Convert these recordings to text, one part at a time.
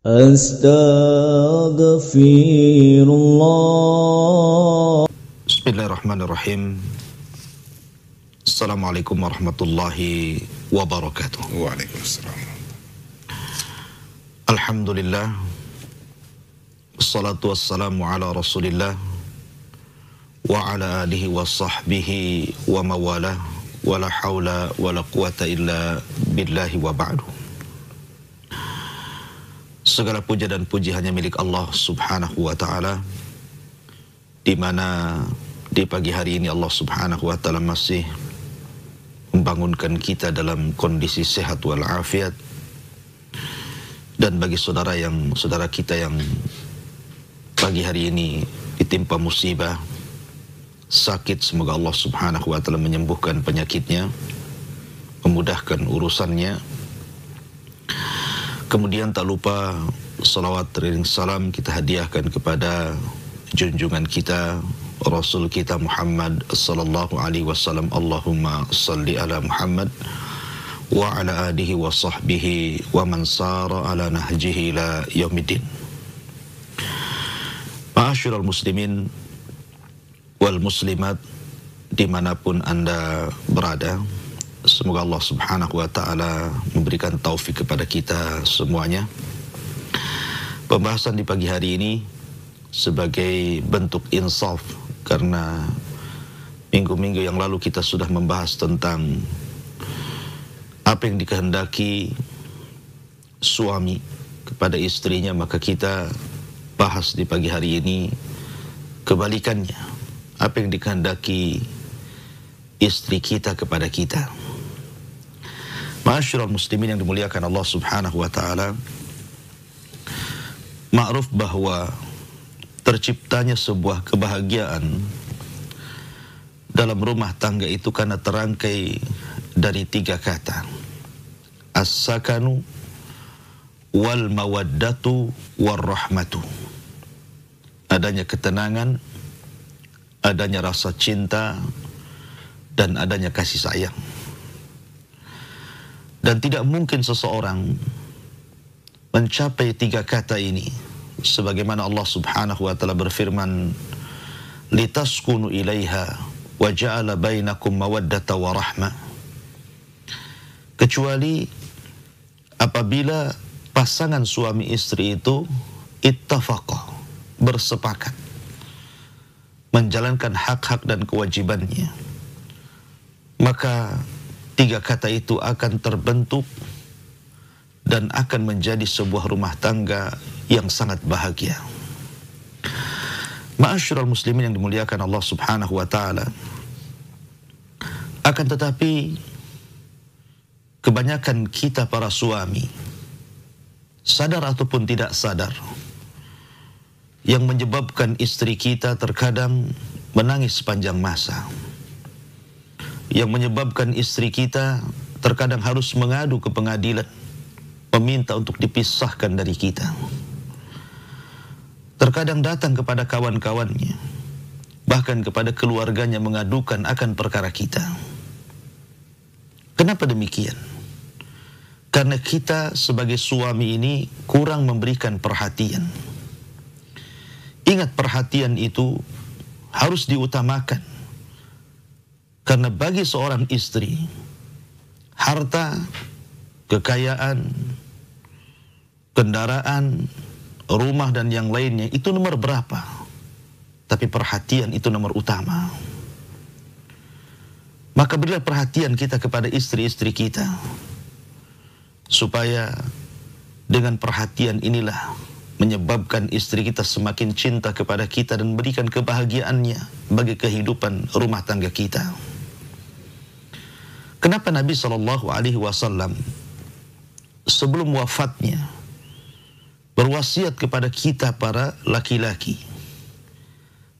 Astaghfirullah. Bismillahirrahmanirrahim. Assalamualaikum warahmatullahi wabarakatuh. Waalaikumsalam. Alhamdulillah. Wassalatu wassalamu ala rasulillah wa ala alihi wa sahbihi wa mawalah wa la hawla wa la quwata illa billahi wa ba'du. Segala puja dan puji hanya milik Allah subhanahu wa ta'ala, di mana di pagi hari ini Allah subhanahu wa ta'ala masih membangunkan kita dalam kondisi sehat walafiat. Dan bagi saudara kita yang pagi hari ini ditimpa musibah, sakit, semoga Allah subhanahu wa ta'ala menyembuhkan penyakitnya, memudahkan urusannya. Kemudian tak lupa salawat dan salam kita hadiahkan kepada junjungan kita, Rasul kita Muhammad sallallahu alaihi wasallam. Allahumma salli ala Muhammad wa ala alihi wa sahbihi wa man sara ala nahjihi ila yaumiddin. Ma'asyiral muslimin wal muslimat dimanapun Anda berada, semoga Allah subhanahu wa ta'ala memberikan taufik kepada kita semuanya. Pembahasan di pagi hari ini sebagai bentuk insaf, karena minggu-minggu yang lalu kita sudah membahas tentang apa yang dikehendaki suami kepada istrinya, maka kita bahas di pagi hari ini kebalikannya, apa yang dikehendaki istri kita kepada kita. Ma'asyiral muslimin yang dimuliakan Allah subhanahu wa ta'ala, ma'ruf bahwa terciptanya sebuah kebahagiaan dalam rumah tangga itu karena terangkai dari 3 kata: as-sakanu wal mawaddatu war rahmatu. Adanya ketenangan, adanya rasa cinta, dan adanya kasih sayang. Dan tidak mungkin seseorang mencapai 3 kata ini sebagaimana Allah subhanahu wa ta'ala berfirman, litaskunu ilaiha wa ja'ala bainakum mawaddata wa rahmah, kecuali apabila pasangan suami istri itu ittafaqa, bersepakat menjalankan hak-hak dan kewajibannya, maka 3 kata itu akan terbentuk dan akan menjadi sebuah rumah tangga yang sangat bahagia. Ma'asyiral muslimin yang dimuliakan Allah subhanahu wa ta'ala, akan tetapi kebanyakan kita para suami, sadar ataupun tidak sadar, yang menyebabkan istri kita terkadang menangis sepanjang masa, yang menyebabkan istri kita terkadang harus mengadu ke pengadilan, meminta untuk dipisahkan dari kita, terkadang datang kepada kawan-kawannya, bahkan kepada keluarganya mengadukan akan perkara kita. Kenapa demikian? Karena kita sebagai suami ini kurang memberikan perhatian. Ingat, perhatian itu harus diutamakan, karena bagi seorang istri, harta, kekayaan, kendaraan, rumah dan yang lainnya itu nomor berapa, tapi perhatian itu nomor utama. Maka berilah perhatian kita kepada istri-istri kita, supaya dengan perhatian inilah menyebabkan istri kita semakin cinta kepada kita dan berikan kebahagiaannya bagi kehidupan rumah tangga kita. Kenapa Nabi SAW sebelum wafatnya berwasiat kepada kita para laki-laki,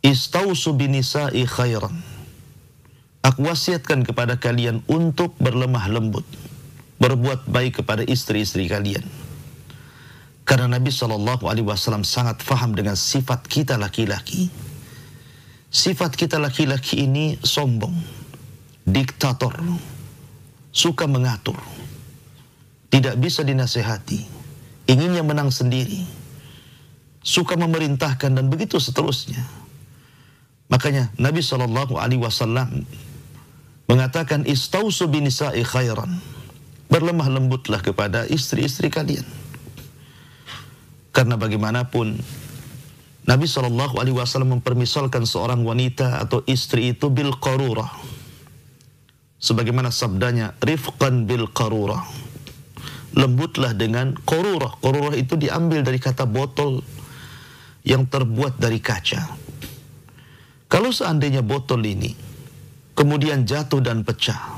istausu binisa'i khairan, aku wasiatkan kepada kalian untuk berlemah lembut, berbuat baik kepada istri-istri kalian. Karena Nabi SAW sangat faham dengan sifat kita laki-laki. Sifat kita laki-laki ini sombong, diktator, suka mengatur, tidak bisa dinasehati, inginnya menang sendiri, suka memerintahkan dan begitu seterusnya. Makanya Nabi SAW mengatakan istausu binisa'i khairan, berlemah lembutlah kepada istri-istri kalian. Karena bagaimanapun Nabi SAW mempermisalkan seorang wanita atau istri itu bil qarurah, sebagaimana sabdanya rifqan bil qarurah, lembutlah dengan qarurah. Qarurah itu diambil dari kata botol yang terbuat dari kaca. Kalau seandainya botol ini kemudian jatuh dan pecah,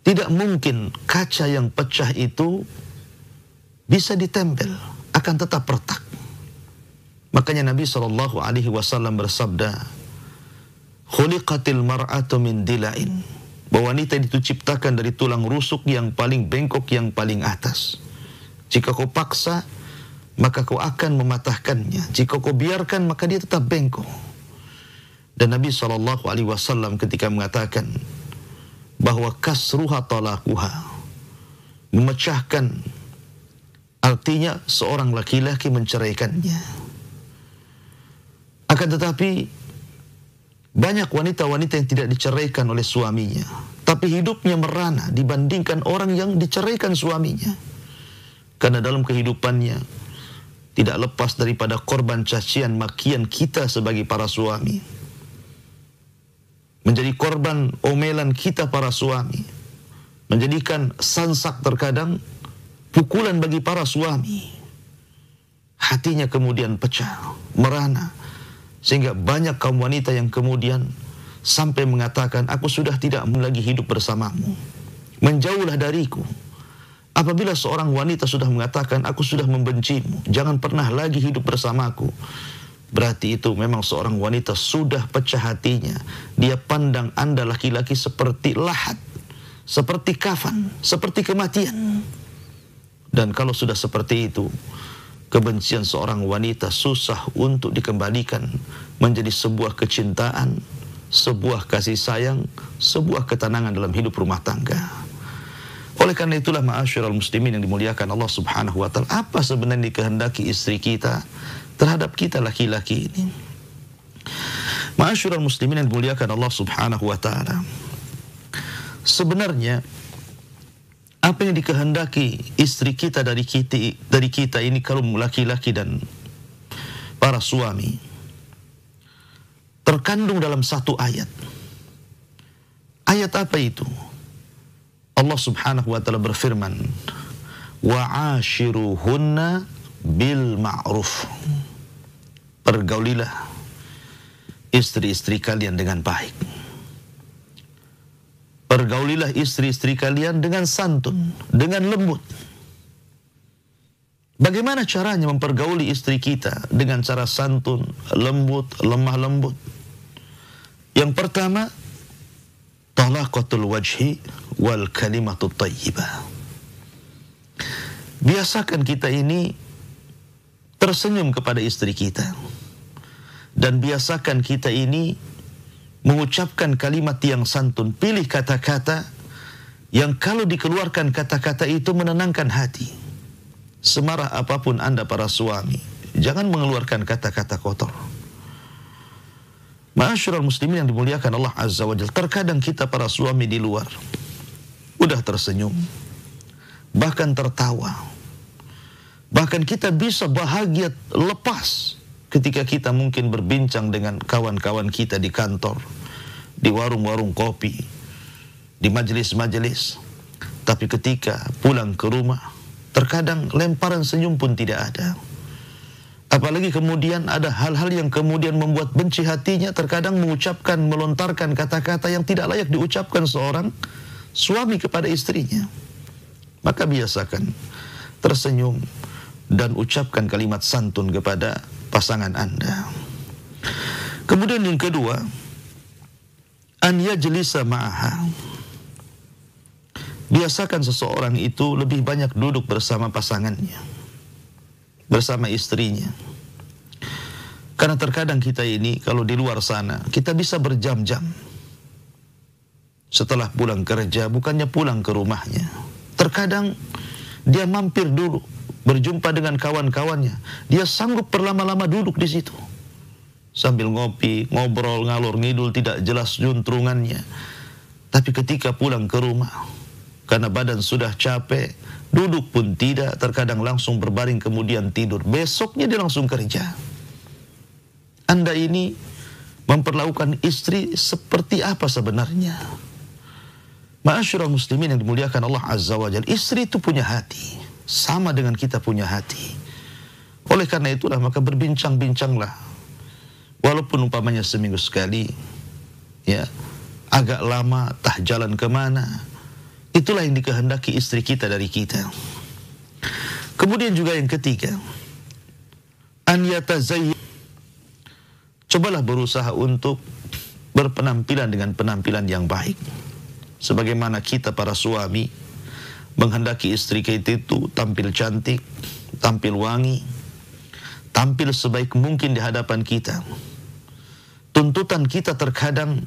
tidak mungkin kaca yang pecah itu bisa ditempel, akan tetap retak. Makanya Nabi SAW bersabda, khuliqatil mar'atu min dila'in, bahwa wanita itu diciptakan dari tulang rusuk yang paling bengkok, yang paling atas. Jika kau paksa, maka kau akan mematahkannya. Jika kau biarkan, maka dia tetap bengkok. Dan Nabi SAW ketika mengatakan bahwa kasruha talaquha, memecahkan, artinya seorang laki-laki menceraikannya. Akan tetapi banyak wanita-wanita yang tidak diceraikan oleh suaminya, tapi hidupnya merana dibandingkan orang yang diceraikan suaminya. Karena dalam kehidupannya tidak lepas daripada korban cacian makian kita sebagai para suami, menjadi korban omelan kita para suami, menjadikan sansak terkadang pukulan bagi para suami. Hatinya kemudian pecah, merana, sehingga banyak kaum wanita yang kemudian sampai mengatakan, aku sudah tidak lagi hidup bersamamu, menjauhlah dariku. Apabila seorang wanita sudah mengatakan, aku sudah membencimu, jangan pernah lagi hidup bersamaku, berarti itu memang seorang wanita sudah pecah hatinya. Dia pandang Anda laki-laki seperti lahat, seperti kafan, seperti kematian. Dan kalau sudah seperti itu, kebencian seorang wanita susah untuk dikembalikan menjadi sebuah kecintaan, sebuah kasih sayang, sebuah ketenangan dalam hidup rumah tangga. Oleh karena itulah ma'asyiral muslimin yang dimuliakan Allah Subhanahu wa taala, apa sebenarnya dikehendaki istri kita terhadap kita laki-laki ini? Ma'asyiral muslimin yang dimuliakan Allah Subhanahu wa taala, sebenarnya apa yang dikehendaki istri kita dari kita ini, kalau laki-laki dan para suami, terkandung dalam satu ayat. Ayat apa itu? Allah Subhanahu wa taala berfirman, wa'ashiruhunna bil ma'ruf. Pergaulilah istri-istri kalian dengan baik. Pergaulilah istri-istri kalian dengan santun, dengan lembut. Bagaimana caranya mempergauli istri kita dengan cara santun, lembut, lemah lembut? Yang pertama, talaqatul wajhi wal kalimatut thayyibah. Biasakan kita ini tersenyum kepada istri kita, dan biasakan kita ini mengucapkan kalimat yang santun. Pilih kata-kata yang kalau dikeluarkan kata-kata itu menenangkan hati. Semarah apapun Anda para suami, jangan mengeluarkan kata-kata kotor. Ma'asyiral muslimin yang dimuliakan Allah Azza wa Jalla, terkadang kita para suami di luar udah tersenyum, bahkan tertawa, bahkan kita bisa bahagia lepas ketika kita mungkin berbincang dengan kawan-kawan kita di kantor, di warung-warung kopi, di majelis-majelis. Tapi ketika pulang ke rumah, terkadang lemparan senyum pun tidak ada. Apalagi kemudian ada hal-hal yang kemudian membuat benci hatinya, terkadang mengucapkan, melontarkan kata-kata yang tidak layak diucapkan seorang suami kepada istrinya. Maka biasakan tersenyum dan ucapkan kalimat santun kepada pasangan Anda. Kemudian yang kedua, an yajlisa ma'aha. Biasakan seseorang itu lebih banyak duduk bersama pasangannya, bersama istrinya. Karena terkadang kita ini kalau di luar sana, kita bisa berjam-jam setelah pulang kerja, bukannya pulang ke rumahnya. Terkadang dia mampir dulu berjumpa dengan kawan-kawannya, dia sanggup berlama-lama duduk di situ sambil ngopi, ngobrol, ngalor ngidul, tidak jelas juntrungannya. Tapi ketika pulang ke rumah, karena badan sudah capek, duduk pun tidak, terkadang langsung berbaring kemudian tidur. Besoknya dia langsung kerja. Anda ini memperlakukan istri seperti apa sebenarnya? Ma'asyiral muslimin yang dimuliakan Allah Azza wa Jalla, istri itu punya hati, sama dengan kita punya hati. Oleh karena itulah maka berbincang-bincanglah, walaupun umpamanya seminggu sekali, ya, agak lama, tah jalan kemana. Itulah yang dikehendaki istri kita dari kita. Kemudian juga yang ketiga, an yatazayyan. Cobalah berusaha untuk berpenampilan dengan penampilan yang baik. Sebagaimana kita para suami menghendaki istri kita itu tampil cantik, tampil wangi, tampil sebaik mungkin di hadapan kita. Tuntutan kita terkadang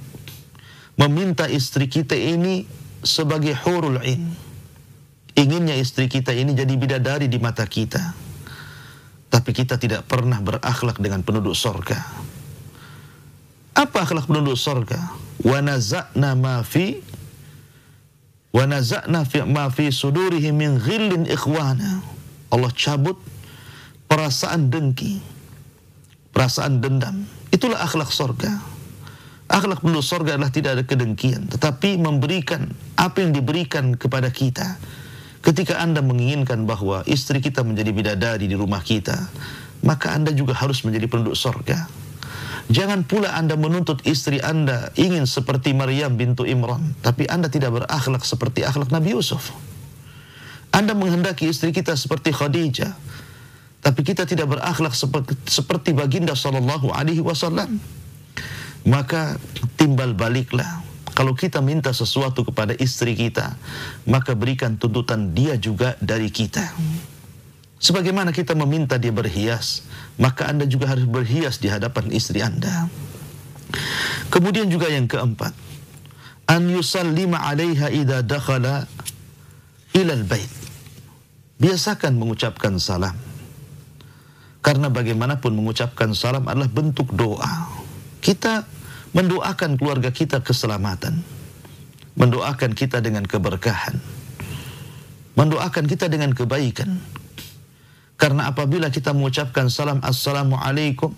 meminta istri kita ini sebagai hurul ain. Inginnya istri kita ini jadi bidadari di mata kita. Tapi kita tidak pernah berakhlak dengan penduduk sorga. Apa akhlak penduduk sorga? Wa naza'na ma fi sudurihim min ghillin ikhwana. Allah cabut perasaan dengki, perasaan dendam. Itulah akhlak sorga. Akhlak penduduk sorga adalah tidak ada kedengkian, tetapi memberikan apa yang diberikan kepada kita. Ketika Anda menginginkan bahwa istri kita menjadi bidadari di rumah kita, maka Anda juga harus menjadi penduduk sorga. Jangan pula Anda menuntut istri Anda ingin seperti Maryam bintu Imran, tapi Anda tidak berakhlak seperti akhlak Nabi Yusuf. Anda menghendaki istri kita seperti Khadijah, tapi kita tidak berakhlak seperti baginda sallallahu alaihi wasallam. Maka timbal baliklah. Kalau kita minta sesuatu kepada istri kita, maka berikan tuntutan dia juga dari kita. Sebagaimana kita meminta dia berhias, maka Anda juga harus berhias di hadapan istri Anda. Kemudian juga yang keempat, an yusallima 'alaiha idza dakhala ilal bait. Biasakan mengucapkan salam. Karena bagaimanapun mengucapkan salam adalah bentuk doa. Kita mendoakan keluarga kita keselamatan, mendoakan kita dengan keberkahan, mendoakan kita dengan kebaikan. Karena apabila kita mengucapkan salam assalamualaikum,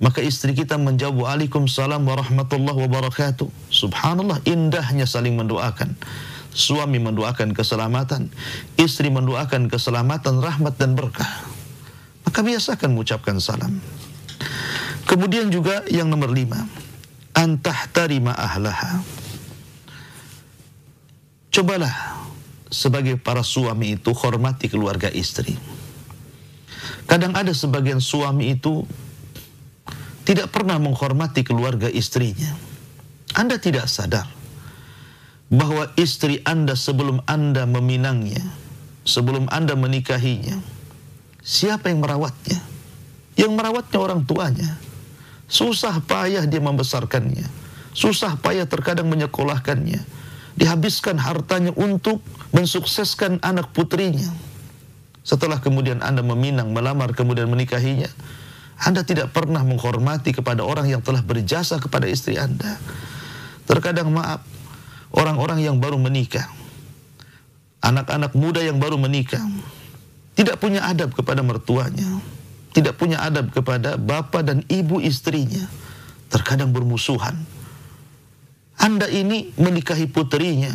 maka istri kita menjawab waalaikumsalam warahmatullahi wabarakatuh. Subhanallah, indahnya saling mendoakan. Suami mendoakan keselamatan, istri mendoakan keselamatan, rahmat dan berkah. Maka biasakan mengucapkan salam. Kemudian juga yang nomor 5, antahtarima ahlaha. Cobalah sebagai para suami itu hormati keluarga istri. Kadang ada sebagian suami itu tidak pernah menghormati keluarga istrinya. Anda tidak sadar bahwa istri Anda sebelum Anda meminangnya, sebelum Anda menikahinya, siapa yang merawatnya? Yang merawatnya orang tuanya. Susah payah dia membesarkannya, susah payah terkadang menyekolahkannya, dihabiskan hartanya untuk mensukseskan anak putrinya. Setelah kemudian Anda meminang, melamar, kemudian menikahinya, Anda tidak pernah menghormati kepada orang yang telah berjasa kepada istri Anda. Terkadang maaf, orang-orang yang baru menikah, anak-anak muda yang baru menikah, tidak punya adab kepada mertuanya, tidak punya adab kepada bapak dan ibu istrinya, terkadang bermusuhan. Anda ini menikahi putrinya,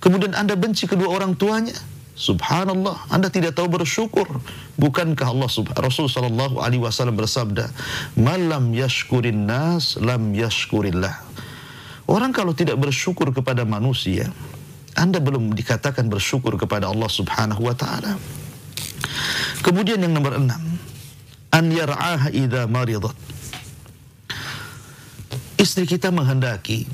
kemudian Anda benci kedua orang tuanya. Subhanallah, Anda tidak tahu bersyukur. Bukankah Rasul sallallahu alaihi wasallam bersabda, "Man lam yashkurin nas lam yashkurillah." Orang kalau tidak bersyukur kepada manusia, Anda belum dikatakan bersyukur kepada Allah Subhanahu wa taala. Kemudian yang nomor 6, an yar'aha idza maridat. Istri kita menghendaki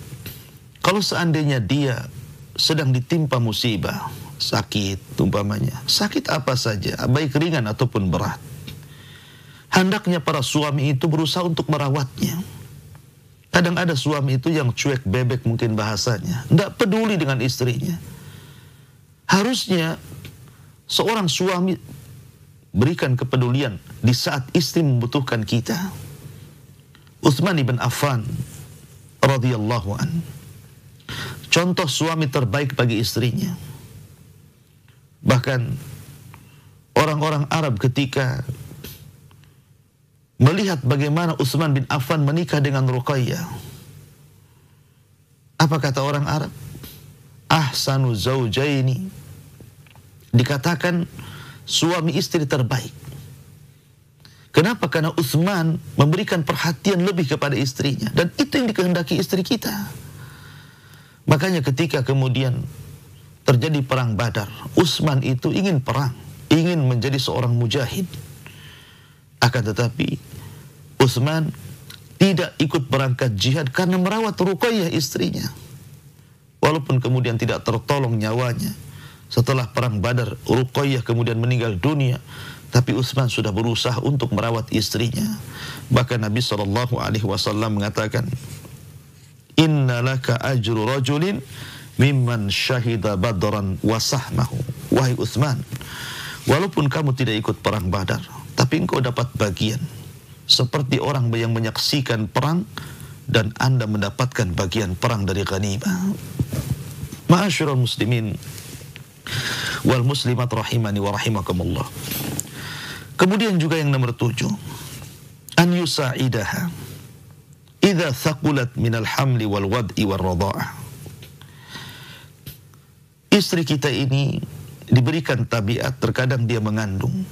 kalau seandainya dia sedang ditimpa musibah, sakit umpamanya, sakit apa saja, baik ringan ataupun berat, hendaknya para suami itu berusaha untuk merawatnya. Kadang ada suami itu yang cuek bebek mungkin bahasanya, tidak peduli dengan istrinya. Harusnya seorang suami berikan kepedulian di saat istri membutuhkan kita. Utsman ibn Affan radhiyallahu an, contoh suami terbaik bagi istrinya. Bahkan orang-orang Arab ketika melihat bagaimana Utsman bin Affan menikah dengan Ruqayyah, apa kata orang Arab? Ahsanu zaujaini, dikatakan suami istri terbaik. Kenapa? Karena Utsman memberikan perhatian lebih kepada istrinya, dan itu yang dikehendaki istri kita. Makanya ketika kemudian terjadi perang Badar, Utsman itu ingin perang, ingin menjadi seorang mujahid. Akan tetapi Utsman tidak ikut berangkat jihad karena merawat Ruqayyah istrinya. Walaupun kemudian tidak tertolong nyawanya. Setelah perang Badar, Ruqayyah kemudian meninggal dunia, tapi Utsman sudah berusaha untuk merawat istrinya. Bahkan Nabi SAW mengatakan, Inna laka ajru rajulin mimman syahida badran wa sahmahu. Wahai Utsman, walaupun kamu tidak ikut perang Badar, tapi engkau dapat bagian seperti orang yang menyaksikan perang, dan Anda mendapatkan bagian perang dari ghanimah. Ma'asyiral muslimin wal muslimat rahimani wa rahimakumullah. Kemudian juga yang nomor 7, an yusa'idaha idza thaqulat minal hamli wal wad'i wal radha'ah. Istri kita ini diberikan tabiat, terkadang dia mengandung,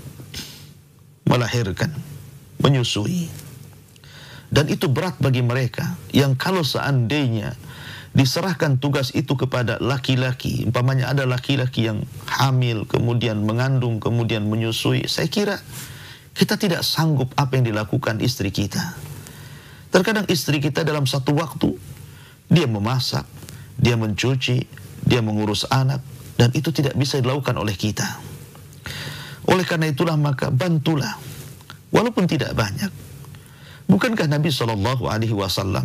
melahirkan, menyusui. Dan itu berat bagi mereka yang kalau seandainya diserahkan tugas itu kepada laki-laki, umpamanya ada laki-laki yang hamil, kemudian mengandung, kemudian menyusui, saya kira kita tidak sanggup apa yang dilakukan istri kita. Terkadang istri kita dalam satu waktu, dia memasak, dia mencuci, dia mengurus anak, dan itu tidak bisa dilakukan oleh kita. Oleh karena itulah maka bantulah, walaupun tidak banyak. Bukankah Nabi SAW,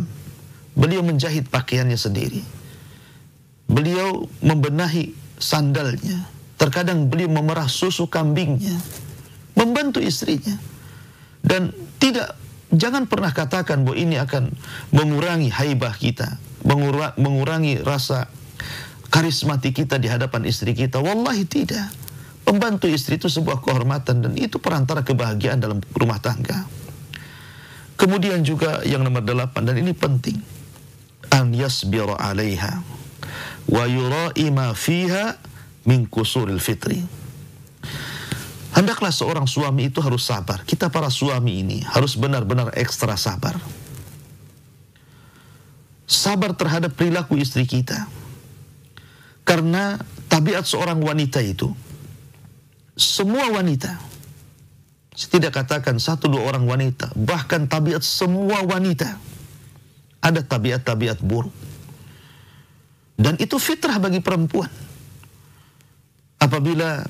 beliau menjahit pakaiannya sendiri, beliau membenahi sandalnya, terkadang beliau memerah susu kambingnya, membantu istrinya. Dan jangan pernah katakan bahwa ini akan mengurangi haibah kita, mengurangi rasa karismatik kita di hadapan istri kita. Wallahi tidak. Membantu istri itu sebuah kehormatan, dan itu perantara kebahagiaan dalam rumah tangga. Kemudian juga yang nomor 8, dan ini penting, an yasbira 'alaiha wa yura'i ma fiha min kusuril fitri. Hendaklah seorang suami itu harus sabar. Kita para suami ini harus benar-benar ekstra sabar. Sabar terhadap perilaku istri kita. Karena tabiat seorang wanita itu, semua wanita, saya tidak katakan 1-2 orang wanita, bahkan tabiat semua wanita, ada tabiat-tabiat buruk. Dan itu fitrah bagi perempuan. Apabila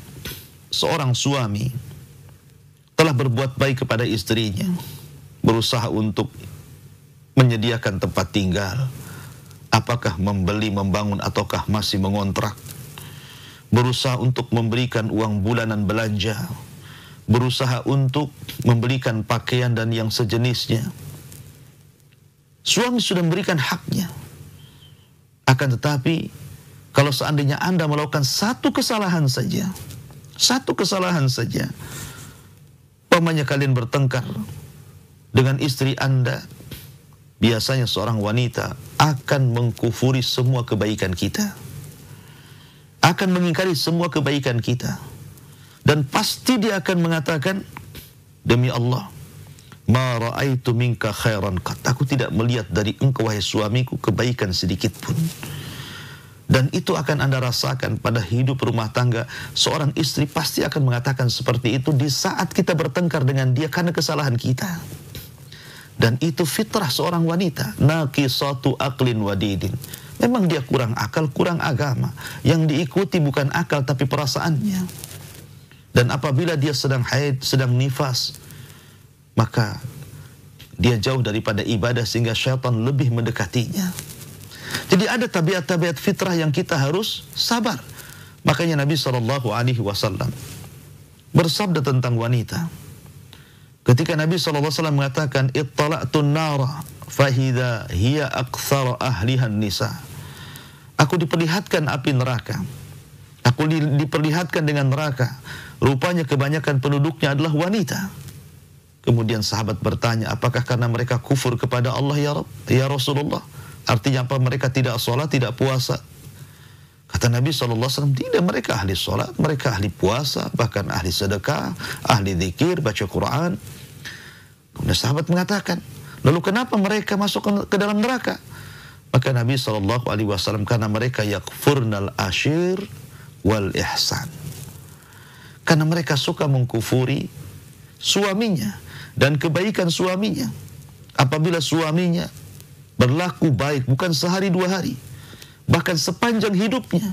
seorang suami telah berbuat baik kepada istrinya, berusaha untuk menyediakan tempat tinggal, apakah membeli, membangun, ataukah masih mengontrak, berusaha untuk memberikan uang bulanan belanja, berusaha untuk membelikan pakaian dan yang sejenisnya, suami sudah memberikan haknya. Akan tetapi kalau seandainya Anda melakukan satu kesalahan saja, umpamanya kalian bertengkar dengan istri Anda, biasanya seorang wanita akan mengkufuri semua kebaikan kita, akan mengingkari semua kebaikan kita, dan pasti dia akan mengatakan, demi Allah, ma ra'aitu minka khairan qat, aku tidak melihat dari engkau wahai suamiku kebaikan sedikit pun. Dan itu akan Anda rasakan pada hidup rumah tangga. Seorang istri pasti akan mengatakan seperti itu di saat kita bertengkar dengan dia karena kesalahan kita. Dan itu fitrah seorang wanita, naqisatu aqlin wadidin. Memang dia kurang akal, kurang agama. Yang diikuti bukan akal tapi perasaannya. Dan apabila dia sedang haid, sedang nifas, maka dia jauh daripada ibadah sehingga syaitan lebih mendekatinya. Jadi ada tabiat-tabiat fitrah yang kita harus sabar. Makanya Nabi SAW bersabda tentang wanita. Ketika Nabi SAW mengatakan, ittala'tun nara fahidha hiya aktsara ahlihan nisa. Aku diperlihatkan api neraka. Aku diperlihatkan dengan neraka. Rupanya kebanyakan penduduknya adalah wanita. Kemudian sahabat bertanya, apakah karena mereka kufur kepada Allah ya Rasulullah? Artinya apa? Mereka tidak sholat, tidak puasa. Kata Nabi SAW, tidak, mereka ahli sholat, mereka ahli puasa, bahkan ahli sedekah, ahli zikir, baca Quran. Kemudian sahabat mengatakan, lalu kenapa mereka masuk ke dalam neraka? Maka Nabi SAW, karena mereka yakfurnal ashir wal ihsan. Karena mereka suka mengkufuri suaminya dan kebaikan suaminya. Apabila suaminya berlaku baik, bukan sehari dua hari, bahkan sepanjang hidupnya,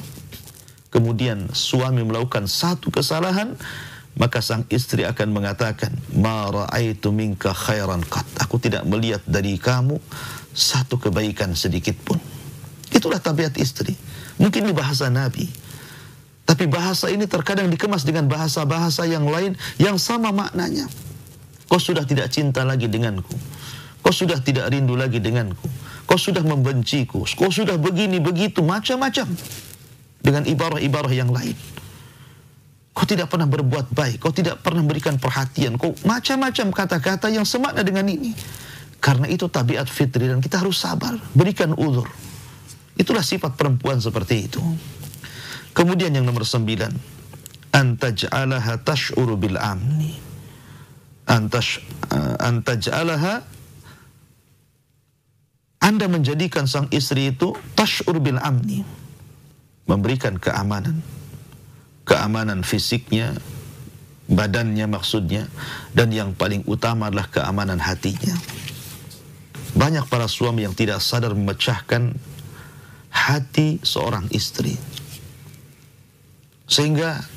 kemudian suami melakukan satu kesalahan, maka sang istri akan mengatakan, ma ra'aitu minka khairan qat. Aku tidak melihat dari kamu satu kebaikan sedikit pun. Itulah tabiat istri. Mungkin ini bahasa Nabi, tapi bahasa ini terkadang dikemas dengan bahasa-bahasa yang lain yang sama maknanya. Kau sudah tidak cinta lagi denganku. Kau sudah tidak rindu lagi denganku. Kau sudah membenciku. Kau sudah begini, begitu, macam-macam. Dengan ibarah-ibarah yang lain. Kau tidak pernah berbuat baik. Kau tidak pernah berikan perhatian. Kau macam-macam kata-kata yang semakna dengan ini. Karena itu tabiat fitri dan kita harus sabar. Berikan uzur. Itulah sifat perempuan seperti itu. Kemudian yang nomor 9. Antaj'alaha tash'uru bil amni. Antaj'alaha, Anda menjadikan sang istri itu tash'ur bil amni, memberikan keamanan. Keamanan fisiknya, badannya maksudnya, dan yang paling utama adalah keamanan hatinya. Banyak para suami yang tidak sadar memecahkan hati seorang istri. Sehingga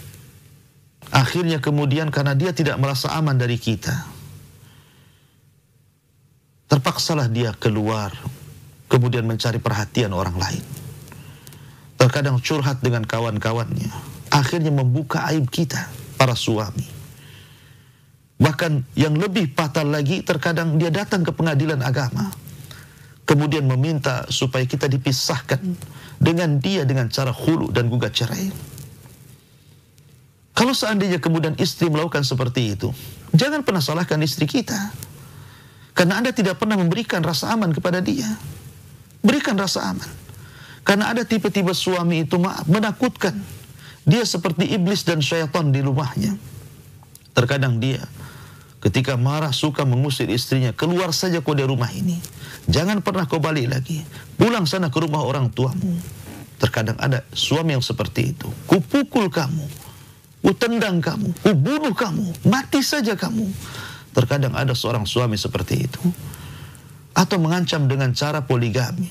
akhirnya kemudian karena dia tidak merasa aman dari kita, terpaksalah dia keluar, kemudian mencari perhatian orang lain. Terkadang curhat dengan kawan-kawannya, akhirnya membuka aib kita, para suami. Bahkan yang lebih fatal lagi, terkadang dia datang ke pengadilan agama, kemudian meminta supaya kita dipisahkan dengan dia dengan cara khulu dan gugat cerai. Kalau seandainya kemudian istri melakukan seperti itu, jangan pernah salahkan istri kita. Karena Anda tidak pernah memberikan rasa aman kepada dia. Berikan rasa aman. Karena ada tipe-tipe suami itu menakutkan. Dia seperti iblis dan syaitan di rumahnya. Terkadang dia ketika marah suka mengusir istrinya, keluar saja kau dari rumah ini. Jangan pernah kau balik lagi. Pulang sana ke rumah orang tuamu. Terkadang ada suami yang seperti itu. Kupukul kamu. Kutendang kamu, kubunuh kamu, mati saja kamu. Terkadang ada seorang suami seperti itu. Atau mengancam dengan cara poligami.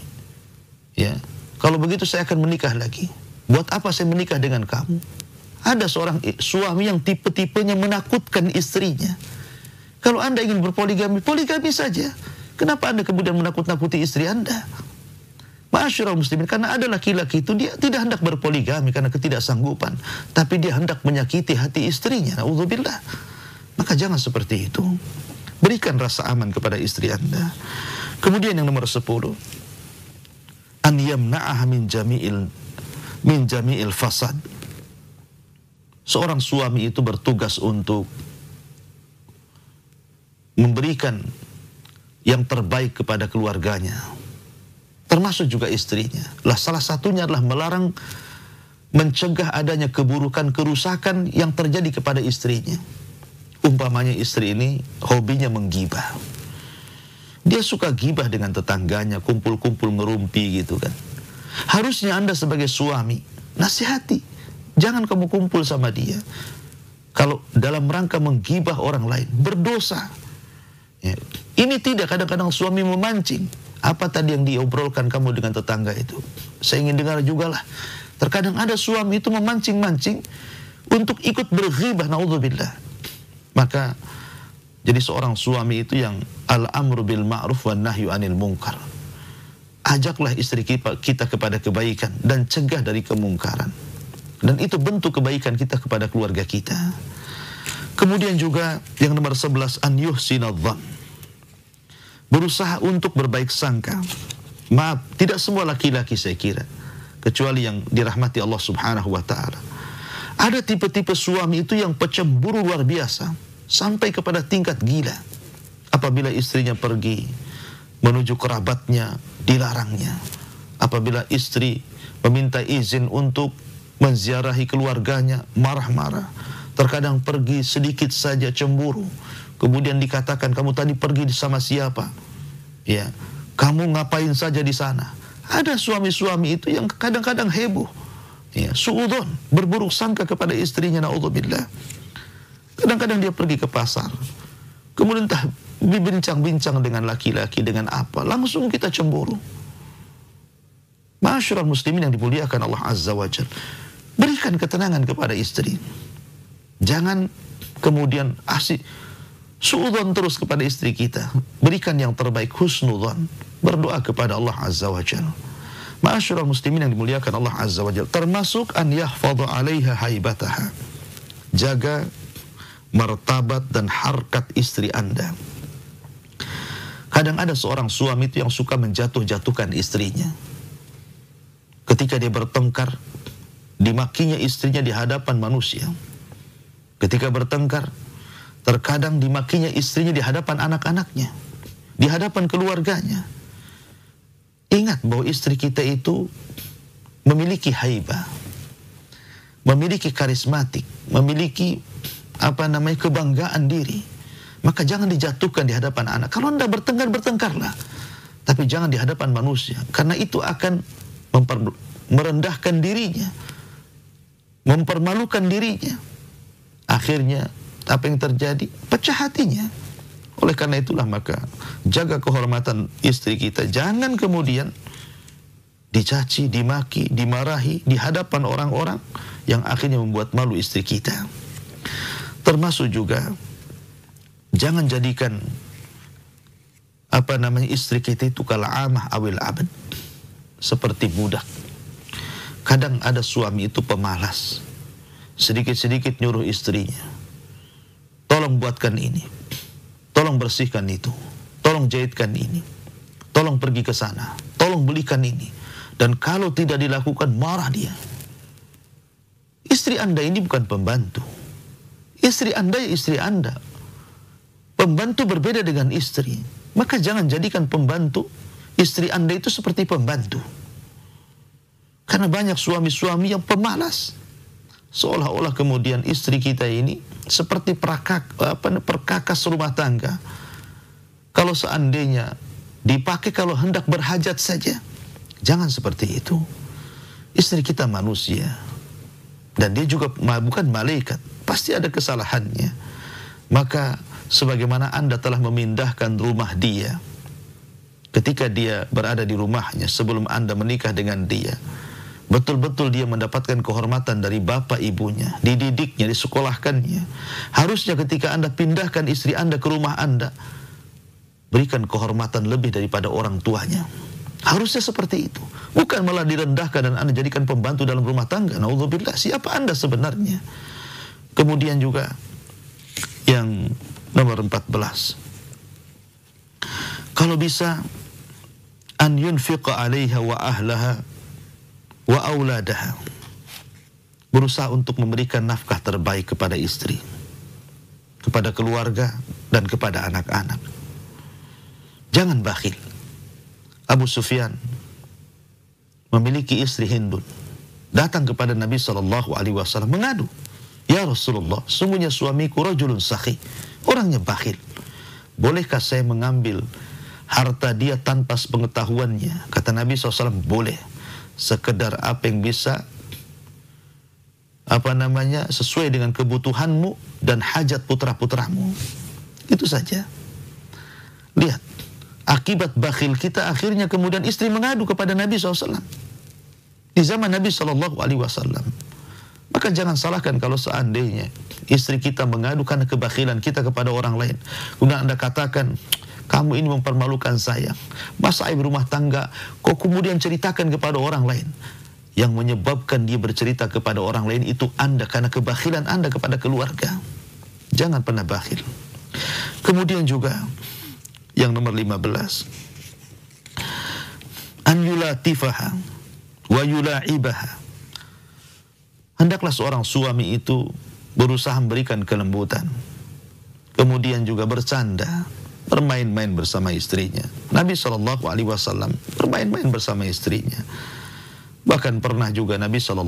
Ya, kalau begitu saya akan menikah lagi. Buat apa saya menikah dengan kamu? Ada seorang suami yang tipe-tipenya menakutkan istrinya. Kalau Anda ingin berpoligami, poligami saja. Kenapa Anda kemudian menakut-nakuti istri Anda? Ma'asyiral muslimin, karena ada laki-laki itu dia tidak hendak berpoligami karena ketidaksanggupan, tapi dia hendak menyakiti hati istrinya. Na'udzubillah. Maka jangan seperti itu. Berikan rasa aman kepada istri Anda. Kemudian yang nomor 10, an yamna'aha min jami'il fasad. Seorang suami itu bertugas untuk memberikan yang terbaik kepada keluarganya, termasuk juga istrinya. Salah satunya adalah melarang, mencegah adanya keburukan, kerusakan yang terjadi kepada istrinya. Umpamanya istri ini hobinya menggibah. Dia suka gibah dengan tetangganya, kumpul-kumpul ngerumpi gitu kan. Harusnya Anda sebagai suami nasihati, jangan kamu kumpul sama dia. Kalau dalam rangka menggibah orang lain, berdosa. Ya. Ini tidak, kadang-kadang suami memancing. Apa tadi yang diobrolkan kamu dengan tetangga itu? Saya ingin dengar juga lah. Terkadang ada suami itu memancing-mancing untuk ikut berghibah, na'udzubillah. Maka jadi seorang suami itu yang al-amru bil ma'ruf wan nahyu anil munkar. Ajaklah istri kita kepada kebaikan dan cegah dari kemungkaran. Dan itu bentuk kebaikan kita kepada keluarga kita. Kemudian juga yang nomor 11, an yuhsinadh-dhann. Berusaha untuk berbaik sangka. Maaf, tidak semua laki-laki saya kira, kecuali yang dirahmati Allah Subhanahu wa taala. Ada tipe-tipe suami itu yang pecemburu luar biasa, sampai kepada tingkat gila. Apabila istrinya pergi menuju kerabatnya, dilarangnya. Apabila istri meminta izin untuk menziarahi keluarganya, marah-marah. Terkadang pergi sedikit saja cemburu. Kemudian dikatakan, kamu tadi pergi sama siapa? Ya, kamu ngapain saja di sana? Ada suami-suami itu yang kadang-kadang heboh. Ya, suudzon, berburuk sangka kepada istrinya, naudzubillah. Kadang-kadang dia pergi ke pasar. Kemudian entah bincang-bincang dengan laki-laki, dengan apa. Langsung kita cemburu. Ma'asyiral muslimin yang dimuliakan Allah Azza wa Jalla. Berikan ketenangan kepada istri. Jangan kemudian suudzon terus kepada istri kita. Berikan yang terbaik, husnudzon. Berdoa kepada Allah Azza wa Jalla. Ma'asyiral muslimin yang dimuliakan Allah Azza wa Jalla. Termasuk an yahfadha 'alaiha haibataha. Jaga martabat dan harkat istri Anda. Kadang ada seorang suami itu yang suka menjatuh-jatuhkan istrinya. Ketika dia bertengkar, dimakinya istrinya di hadapan manusia. Ketika bertengkar, terkadang dimakinya istrinya di hadapan anak-anaknya, di hadapan keluarganya. Ingat bahwa istri kita itu memiliki haibah, memiliki karismatik, memiliki kebanggaan diri. Maka jangan dijatuhkan di hadapan anak. Kalau Anda bertengkar, bertengkarlah. Tapi jangan di hadapan manusia. Karena itu akan merendahkan dirinya, mempermalukan dirinya. Akhirnya apa yang terjadi? Pecah hatinya. Oleh karena itulah maka jaga kehormatan istri kita. Jangan kemudian dicaci, dimaki, dimarahi di hadapan orang-orang yang akhirnya membuat malu istri kita. Termasuk juga jangan jadikan istri kita itu kal'amah awil abad, seperti budak. Kadang ada suami itu pemalas, sedikit-sedikit nyuruh istrinya, tolong buatkan ini, tolong bersihkan itu, tolong jahitkan ini, tolong pergi ke sana, tolong belikan ini. Dan kalau tidak dilakukan, marah dia. Istri Anda ini bukan pembantu. Istri Anda ya istri Anda. Pembantu berbeda dengan istri. Maka jangan jadikan pembantu istri Anda itu seperti pembantu. Karena banyak suami-suami yang pemalas. Seolah-olah kemudian istri kita ini seperti perkakas rumah tangga. Kalau seandainya dipakai kalau hendak berhajat saja. Jangan seperti itu. Istri kita manusia. Dan dia juga bukan malaikat. Pasti ada kesalahannya. Maka sebagaimana Anda telah memindahkan rumah dia, ketika dia berada di rumahnya sebelum Anda menikah dengan dia, betul-betul dia mendapatkan kehormatan dari bapak ibunya, dididiknya, disekolahkannya. Harusnya ketika Anda pindahkan istri Anda ke rumah Anda, berikan kehormatan lebih daripada orang tuanya. Harusnya seperti itu. Bukan malah direndahkan dan Anda jadikan pembantu dalam rumah tangga. Naudzubillah, siapa Anda sebenarnya? Kemudian juga yang nomor 14. Kalau bisa, an yunfiqa 'alaiha wa ahlaha wa auladaha. Berusaha untuk memberikan nafkah terbaik kepada istri, kepada keluarga, dan kepada anak-anak. Jangan bakhil. Abu Sufyan memiliki istri Hindun, datang kepada Nabi SAW mengadu, ya Rasulullah, sungguhnya suamiku rajulun sakhi, orangnya bakhil. Bolehkah saya mengambil harta dia tanpa sepengetahuannya? Kata Nabi SAW, boleh. Sekedar apa yang bisa sesuai dengan kebutuhanmu dan hajat putra-putramu. Itu saja. Lihat, akibat bakhil kita akhirnya kemudian istri mengadu kepada Nabi SAW di zaman Nabi SAW. Maka jangan salahkan kalau seandainya istri kita mengadu karena kebakhilan kita kepada orang lain. Kemudian Anda katakan, kamu ini mempermalukan saya. Masa aib rumah tangga kok kemudian ceritakan kepada orang lain? Yang menyebabkan dia bercerita kepada orang lain itu Anda karena kebakhilan Anda kepada keluarga. Jangan pernah bakhil. Kemudian juga yang nomor 15, an yulatifaha wa yula'ibaha. Hendaklah seorang suami itu berusaha memberikan kelembutan, kemudian juga bercanda, bermain-main bersama istrinya. Nabi SAW bermain-main bersama istrinya. Bahkan pernah juga Nabi SAW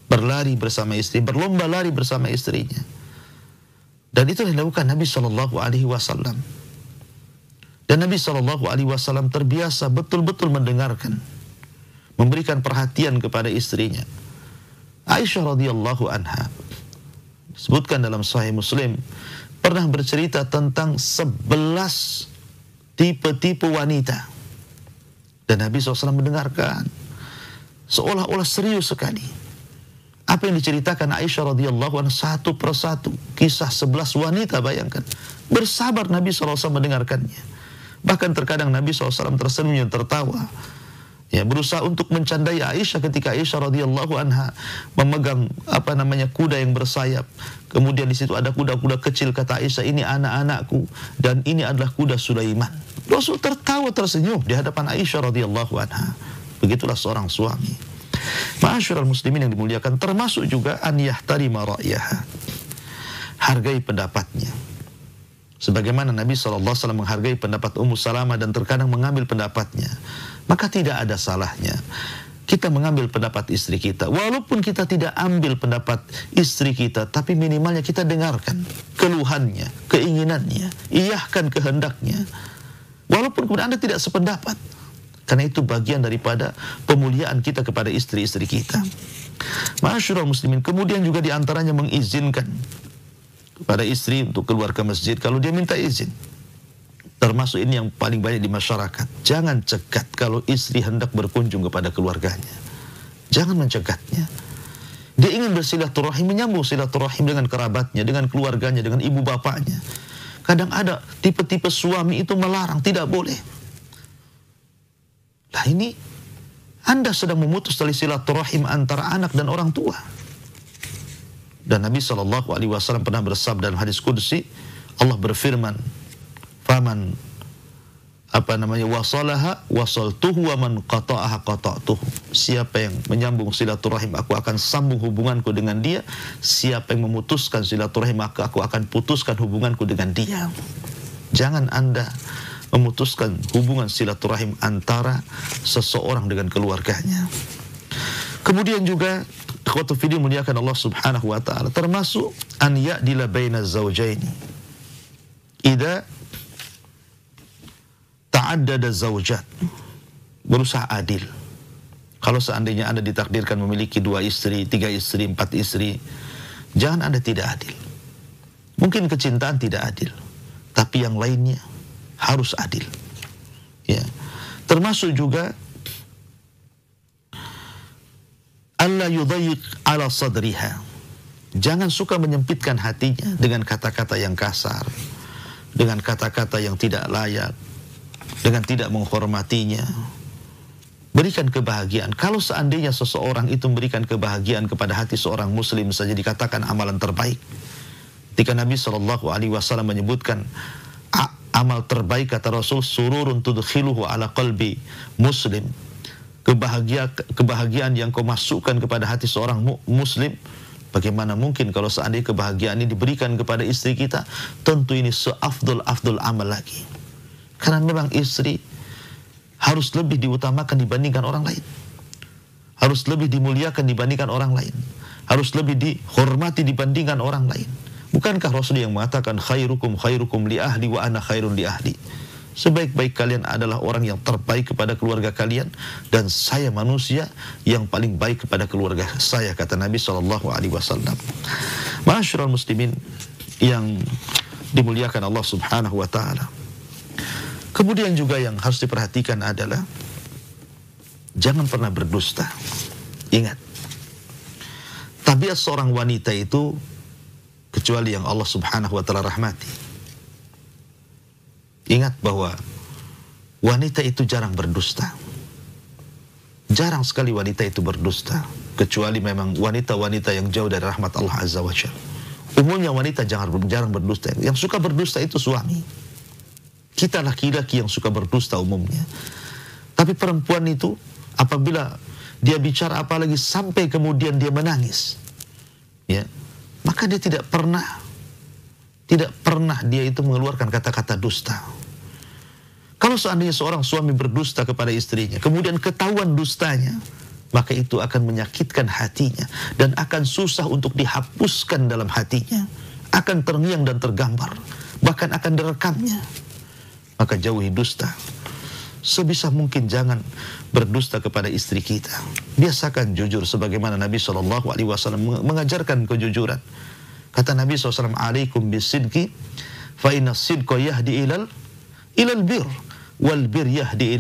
berlari bersama istri, berlomba lari bersama istrinya. Dan itu yang dilakukan Nabi SAW. Dan Nabi SAW terbiasa betul-betul mendengarkan, memberikan perhatian kepada istrinya. Aisyah radhiyallahu anha disebutkan dalam Sahih Muslim, pernah bercerita tentang 11 tipe-tipe wanita. Dan Nabi SAW mendengarkan, seolah-olah serius sekali. Apa yang diceritakan Aisyah radhiyallahu anha satu persatu, kisah 11 wanita, bayangkan. Bersabar Nabi SAW mendengarkannya. Bahkan terkadang Nabi SAW tersenyum tertawa, ya, berusaha untuk mencandai Aisyah ketika Aisyah radhiyallahu anha memegang kuda yang bersayap. Kemudian di situ ada kuda-kuda kecil, kata Aisyah, ini anak-anakku dan ini adalah kuda Sulaiman. Rasul tertawa tersenyum di hadapan Aisyah radhiyallahu anha. Begitulah seorang suami. Ma'asyiral muslimin yang dimuliakan, termasuk juga an yahtarima ra'yaha. Hargai pendapatnya. Sebagaimana Nabi SAW menghargai pendapat Ummu Salamah dan terkadang mengambil pendapatnya, maka tidak ada salahnya kita mengambil pendapat istri kita. Walaupun kita tidak ambil pendapat istri kita, tapi minimalnya kita dengarkan keluhannya, keinginannya, iyahkan kehendaknya. Walaupun kemudian Anda tidak sependapat, karena itu bagian daripada pemuliaan kita kepada istri-istri kita. Ma'asyiral muslimin, kemudian juga diantaranya mengizinkan kepada istri untuk keluar ke masjid kalau dia minta izin. Termasuk ini yang paling banyak di masyarakat. Jangan cegat kalau istri hendak berkunjung kepada keluarganya. Jangan mencegatnya. Dia ingin bersilaturahim, menyambung silaturahim dengan kerabatnya, dengan keluarganya, dengan ibu bapaknya. Kadang ada tipe-tipe suami itu melarang, tidak boleh. Nah ini Anda sedang memutus tali silaturahim antara anak dan orang tua. Dan Nabi SAW pernah bersabda dalam hadis qudsi, Allah berfirman, faman wasalaha wasaltuhu wa man qata'aha qata'tuhu. Siapa yang menyambung silaturahim, aku akan sambung hubunganku dengan dia. Siapa yang memutuskan silaturahim, maka aku akan putuskan hubunganku dengan dia. Jangan Anda memutuskan hubungan silaturahim antara seseorang dengan keluarganya. Kemudian juga ikhwatu fillah muliakan Allah Subhanahu wa taala, termasuk an ya'dila baina zawjaini idza ta'addada zawjat. Berusaha adil. Kalau seandainya Anda ditakdirkan memiliki 2 istri, 3 istri, 4 istri, jangan Anda tidak adil. Mungkin kecintaan tidak adil, tapi yang lainnya harus adil. Ya. Termasuk juga alla yudayyiq ala sadriha. Jangan suka menyempitkan hatinya dengan kata-kata yang kasar, dengan kata-kata yang tidak layak, dengan tidak menghormatinya. Berikan kebahagiaan. Kalau seandainya seseorang itu memberikan kebahagiaan kepada hati seorang muslim saja dikatakan amalan terbaik. Ketika Nabi SAW menyebutkan amal terbaik, kata Rasul, sururun tudkhiluhu ala qalbi muslim. Kebahagiaan yang kau masukkan kepada hati seorang muslim. Bagaimana mungkin kalau seandainya kebahagiaan ini diberikan kepada istri kita? Tentu ini seafdol amal lagi. Karena memang istri harus lebih diutamakan dibandingkan orang lain. Harus lebih dimuliakan dibandingkan orang lain. Harus lebih dihormati dibandingkan orang lain. Bukankah Rasul yang mengatakan khairukum li ahli wa ana khairun li ahli? Sebaik-baik kalian adalah orang yang terbaik kepada keluarga kalian, dan saya manusia yang paling baik kepada keluarga saya, kata Nabi SAW. Ma'asyiral muslimin yang dimuliakan Allah Subhanahu wa taala. Kemudian juga yang harus diperhatikan adalah jangan pernah berdusta. Ingat, tabiat seorang wanita itu, kecuali yang Allah Subhanahu wa taala rahmati, ingat bahwa wanita itu jarang berdusta. Jarang sekali wanita itu berdusta, kecuali memang wanita-wanita yang jauh dari rahmat Allah Azza wa Jalla. Umumnya wanita jarang berdusta. Yang suka berdusta itu suami. Kita laki-laki yang suka berdusta umumnya. Tapi perempuan itu apabila dia bicara apalagi sampai kemudian dia menangis, ya, maka dia tidak pernah dia itu mengeluarkan kata-kata dusta. Kalau seandainya seorang suami berdusta kepada istrinya, kemudian ketahuan dustanya, maka itu akan menyakitkan hatinya dan akan susah untuk dihapuskan dalam hatinya, akan terngiang dan tergambar, bahkan akan direkamnya. Maka jauhi dusta. Sebisa mungkin jangan berdusta kepada istri kita. Biasakan jujur sebagaimana Nabi SAW mengajarkan kejujuran. Kata Nabi SAW, alaikum bisidqi fa inna sidqa yahdi ilal bir wal bir yahdi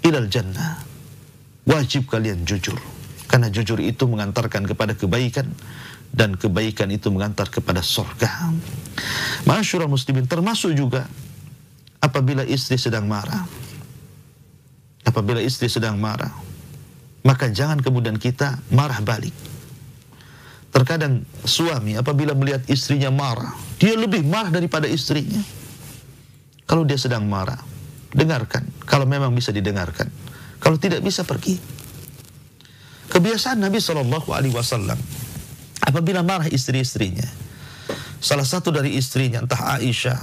ilal jannah. Wajib kalian jujur, karena jujur itu mengantarkan kepada kebaikan dan kebaikan itu mengantar kepada surga. Ma'asyiral muslimin, termasuk juga apabila istri sedang marah. Apabila istri sedang marah, maka jangan kemudian kita marah balik. Terkadang suami apabila melihat istrinya marah, dia lebih marah daripada istrinya. Kalau dia sedang marah, dengarkan. Kalau memang bisa didengarkan. Kalau tidak bisa, pergi. Kebiasaan Nabi SAW, apabila marah istri-istrinya, salah satu dari istrinya, entah Aisyah,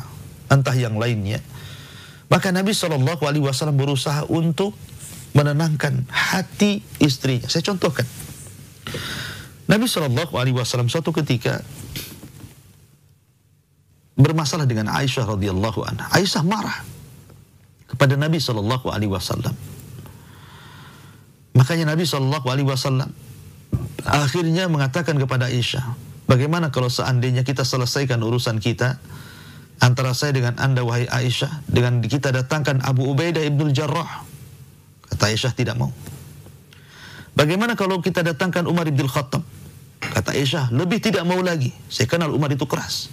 entah yang lainnya, maka Nabi SAW berusaha untuk menenangkan hati istrinya. Saya contohkan. Nabi SAW suatu ketika bermasalah dengan Aisyah radhiyallahu anha. Aisyah marah kepada Nabi SAW. Makanya Nabi SAW akhirnya mengatakan kepada Aisyah, bagaimana kalau seandainya kita selesaikan urusan kita antara saya dengan anda wahai Aisyah, dengan kita datangkan Abu Ubaidah ibnul Jarrah. Kata Aisyah tidak mau. Bagaimana kalau kita datangkan Umar ibn Khattab? Kata Aisyah, lebih tidak mau lagi. Saya kenal Umar itu keras.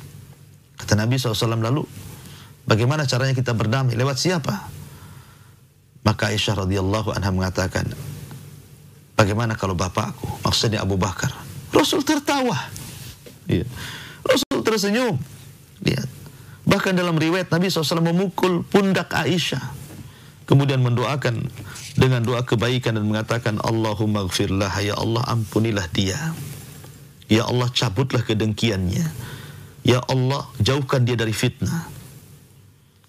Kata Nabi SAW, lalu bagaimana caranya kita berdamai? Lewat siapa? Maka Aisyah radhiyallahu anha mengatakan, bagaimana kalau bapakku? Maksudnya Abu Bakar. Rasul tertawa. Ya. Rasul tersenyum. Lihat. Bahkan dalam riwayat Nabi SAW memukul pundak Aisyah. Kemudian mendoakan dengan doa kebaikan dan mengatakan, Allahumma gfirlah, ya Allah ampunilah dia. Ya Allah cabutlah kedengkiannya. Ya Allah jauhkan dia dari fitnah.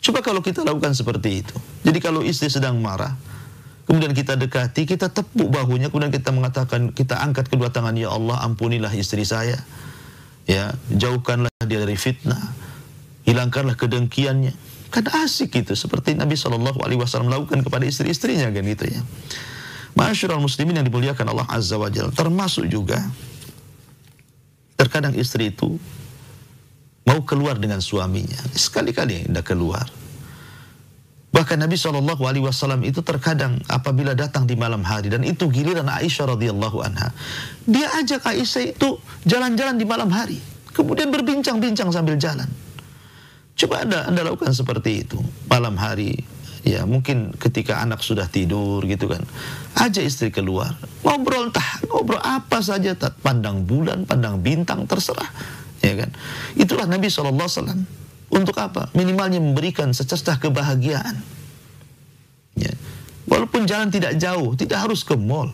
Coba kalau kita lakukan seperti itu. Jadi kalau istri sedang marah, kemudian kita dekati, kita tepuk bahunya, kemudian kita mengatakan, kita angkat kedua tangan, ya Allah ampunilah istri saya. Ya, jauhkanlah dia dari fitnah. Hilangkanlah kedengkiannya. Kan asik itu, seperti Nabi SAW lakukan kepada istri-istrinya kan gitu ya. Ma'asyiral muslimin yang dimuliakan Allah Azza wa Jalla, termasuk juga terkadang istri itu mau keluar dengan suaminya, sekali-kali tidak keluar. Bahkan Nabi SAW itu terkadang apabila datang di malam hari, dan itu giliran Aisyah radhiyallahu anha, dia ajak Aisyah itu jalan-jalan di malam hari, kemudian berbincang-bincang sambil jalan. Coba anda lakukan seperti itu malam hari, ya mungkin ketika anak sudah tidur gitu kan, ajak istri keluar, ngobrol apa saja, pandang bulan, pandang bintang, terserah, ya kan. Itulah Nabi SAW. Untuk apa? Minimalnya memberikan sececah kebahagiaan. Ya. Walaupun jalan tidak jauh, tidak harus ke mall,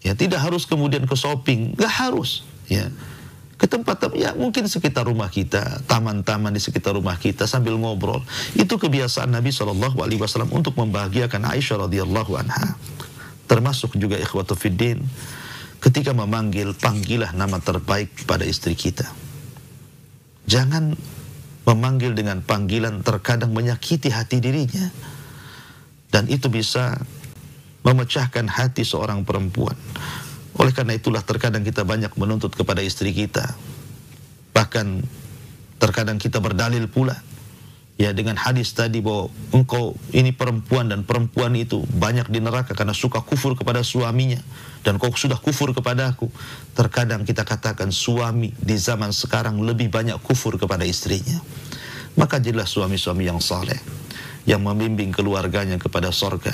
ya tidak harus kemudian ke shopping, nggak harus, ya. Ke tempat ya mungkin sekitar rumah kita, taman-taman di sekitar rumah kita sambil ngobrol. Itu kebiasaan Nabi SAW untuk membahagiakan Aisyah radhiyallahu anha. Termasuk juga ikhwatu fiddin, ketika memanggil, panggilah nama terbaik pada istri kita. Jangan memanggil dengan panggilan terkadang menyakiti hati dirinya, dan itu bisa memecahkan hati seorang perempuan. Oleh karena itulah terkadang kita banyak menuntut kepada istri kita. Bahkan terkadang kita berdalil pula, ya dengan hadis tadi bahwa engkau ini perempuan, dan perempuan itu banyak di neraka karena suka kufur kepada suaminya, dan kau sudah kufur kepada aku. Terkadang kita katakan suami di zaman sekarang lebih banyak kufur kepada istrinya. Maka jadilah suami-suami yang saleh, yang membimbing keluarganya kepada surga.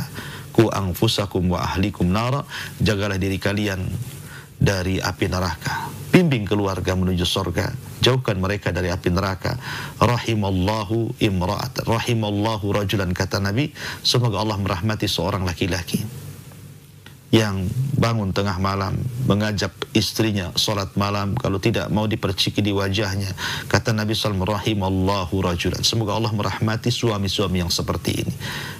Ku anfusakum wa ahlikum nara, jagalah diri kalian dari api neraka. bimbing keluarga menuju surga, jauhkan mereka dari api neraka. Rahimallahu imra'at, rahimallahu rajulan, kata Nabi, semoga Allah merahmati seorang laki-laki yang bangun tengah malam mengajak istrinya salat malam, kalau tidak mau diperciki di wajahnya. Kata Nabi SAW, rahimallahu rajulan, semoga Allah merahmati suami-suami yang seperti ini.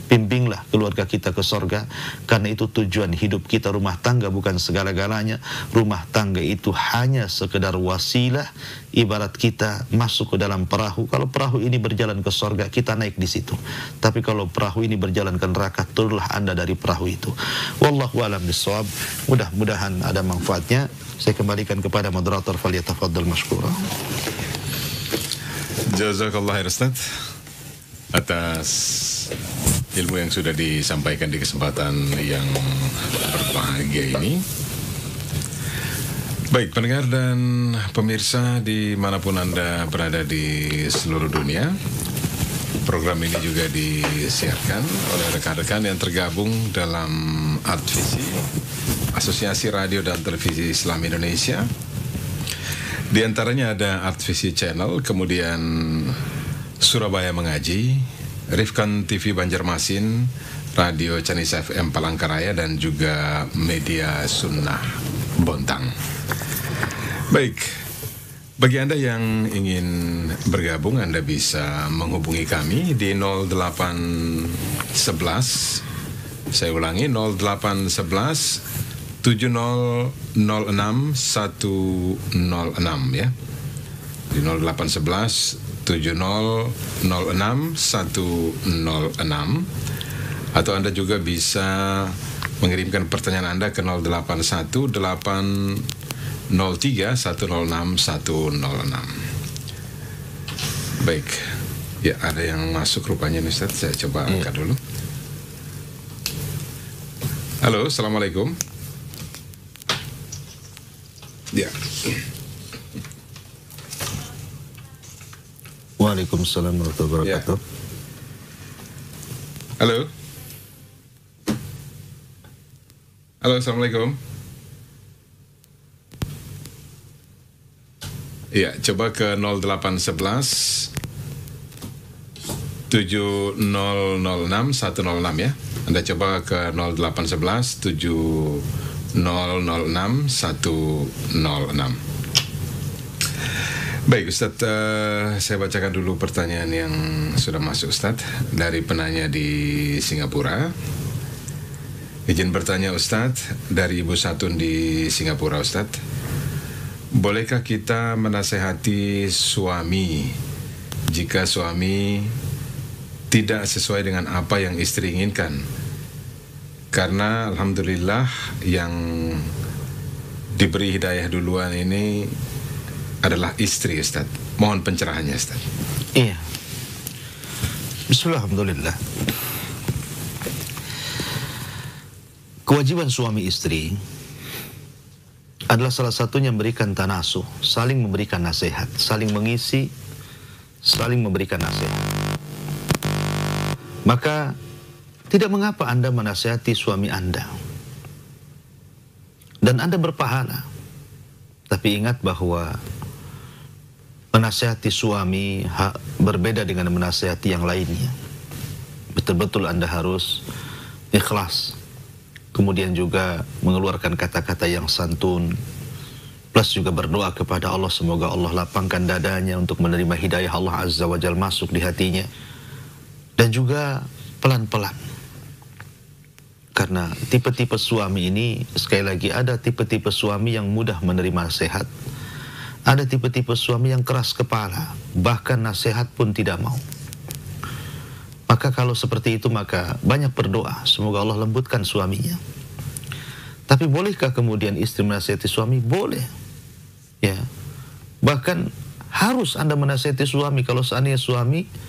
Bimbinglah keluarga kita ke sorga, karena itu tujuan hidup kita. Rumah tangga bukan segala-galanya. Rumah tangga itu hanya sekedar wasilah, ibarat kita masuk ke dalam perahu. Kalau perahu ini berjalan ke sorga, kita naik di situ. Tapi kalau perahu ini berjalan ke neraka, turunlah Anda dari perahu itu. Wallahu a'lam bishawab. Mudah-mudahan ada manfaatnya. Saya kembalikan kepada moderator, falyatafaddal mashkura. Jazakallah khair Ustaz atas ilmu yang sudah disampaikan di kesempatan yang berbahagia ini. Baik pendengar dan pemirsa dimanapun Anda berada di seluruh dunia, program ini juga disiarkan oleh rekan-rekan yang tergabung dalam Artvisi, Asosiasi Radio dan Televisi Islam Indonesia. Di antaranya ada Artvisi Channel, kemudian Surabaya Mengaji, Rifkan TV Banjarmasin, Radio Canis FM Palangkaraya, dan juga Media Sunnah Bontang. Baik, bagi Anda yang ingin bergabung, Anda bisa menghubungi kami di 0811, saya ulangi, 0811 7006 106 ya, di 0811 7006 106, atau Anda juga bisa mengirimkan pertanyaan Anda ke 081 803 106 106. Baik, ya ada yang masuk rupanya nih Ustaz, saya coba angkat dulu. Halo, Assalamualaikum. Ya. Waalaikumsalam warahmatullahi wabarakatuh. Ya. Halo. Halo, Assalamualaikum. Iya, coba ke 0811 7006 106 ya. Anda coba ke 0811 7006 106. Baik Ustadz, saya bacakan dulu pertanyaan yang sudah masuk Ustadz dari penanya di Singapura. Izin bertanya Ustadz, dari Ibu Satun di Singapura Ustadz, bolehkah kita menasehati suami jika suami tidak sesuai dengan apa yang istri inginkan? Karena Alhamdulillah yang diberi hidayah duluan ini adalah istri Ustaz. Mohon pencerahannya Ustaz. Iya. Bismillah, alhamdulillah. Kewajiban suami istri adalah salah satunya memberikan tanasuh, saling memberikan nasihat, saling mengisi, saling memberikan nasihat. Maka tidak mengapa Anda menasihati suami Anda dan Anda berpahala. Tapi ingat bahwa menasihati suami berbeda dengan menasihati yang lainnya. Betul-betul Anda harus ikhlas, kemudian juga mengeluarkan kata-kata yang santun, plus juga berdoa kepada Allah semoga Allah lapangkan dadanya untuk menerima hidayah Allah Azza wa Jalla masuk di hatinya. Dan juga pelan-pelan, karena tipe-tipe suami ini, sekali lagi, ada tipe-tipe suami yang mudah menerima nasihat, ada tipe-tipe suami yang keras kepala, bahkan nasihat pun tidak mau. Maka kalau seperti itu, maka banyak berdoa semoga Allah lembutkan suaminya. Tapi bolehkah kemudian istri menasihati suami? Boleh, ya. Bahkan harus Anda menasihati suami kalau seandainya suami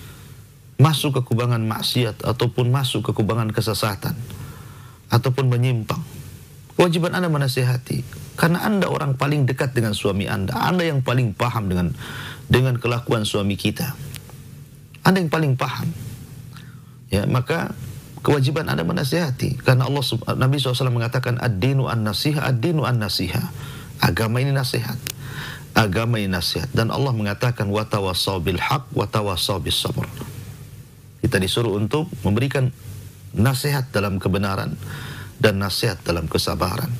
masuk ke kubangan maksiat ataupun masuk ke kubangan kesesatan ataupun menyimpang. Kewajiban Anda menasihati, karena Anda orang paling dekat dengan suami Anda. Anda yang paling paham dengan kelakuan suami kita. Anda yang paling paham. Ya, maka kewajiban Anda menasihati, karena Nabi SAW mengatakan ad-dinu an-nasiha, ad-dinu an-nasiha. Agama ini nasihat. agama ini nasihat, dan Allah mengatakan watawassaw bil haq watawassaw bis sabr. Kita disuruh untuk memberikan nasihat dalam kebenaran dan nasihat dalam kesabaran.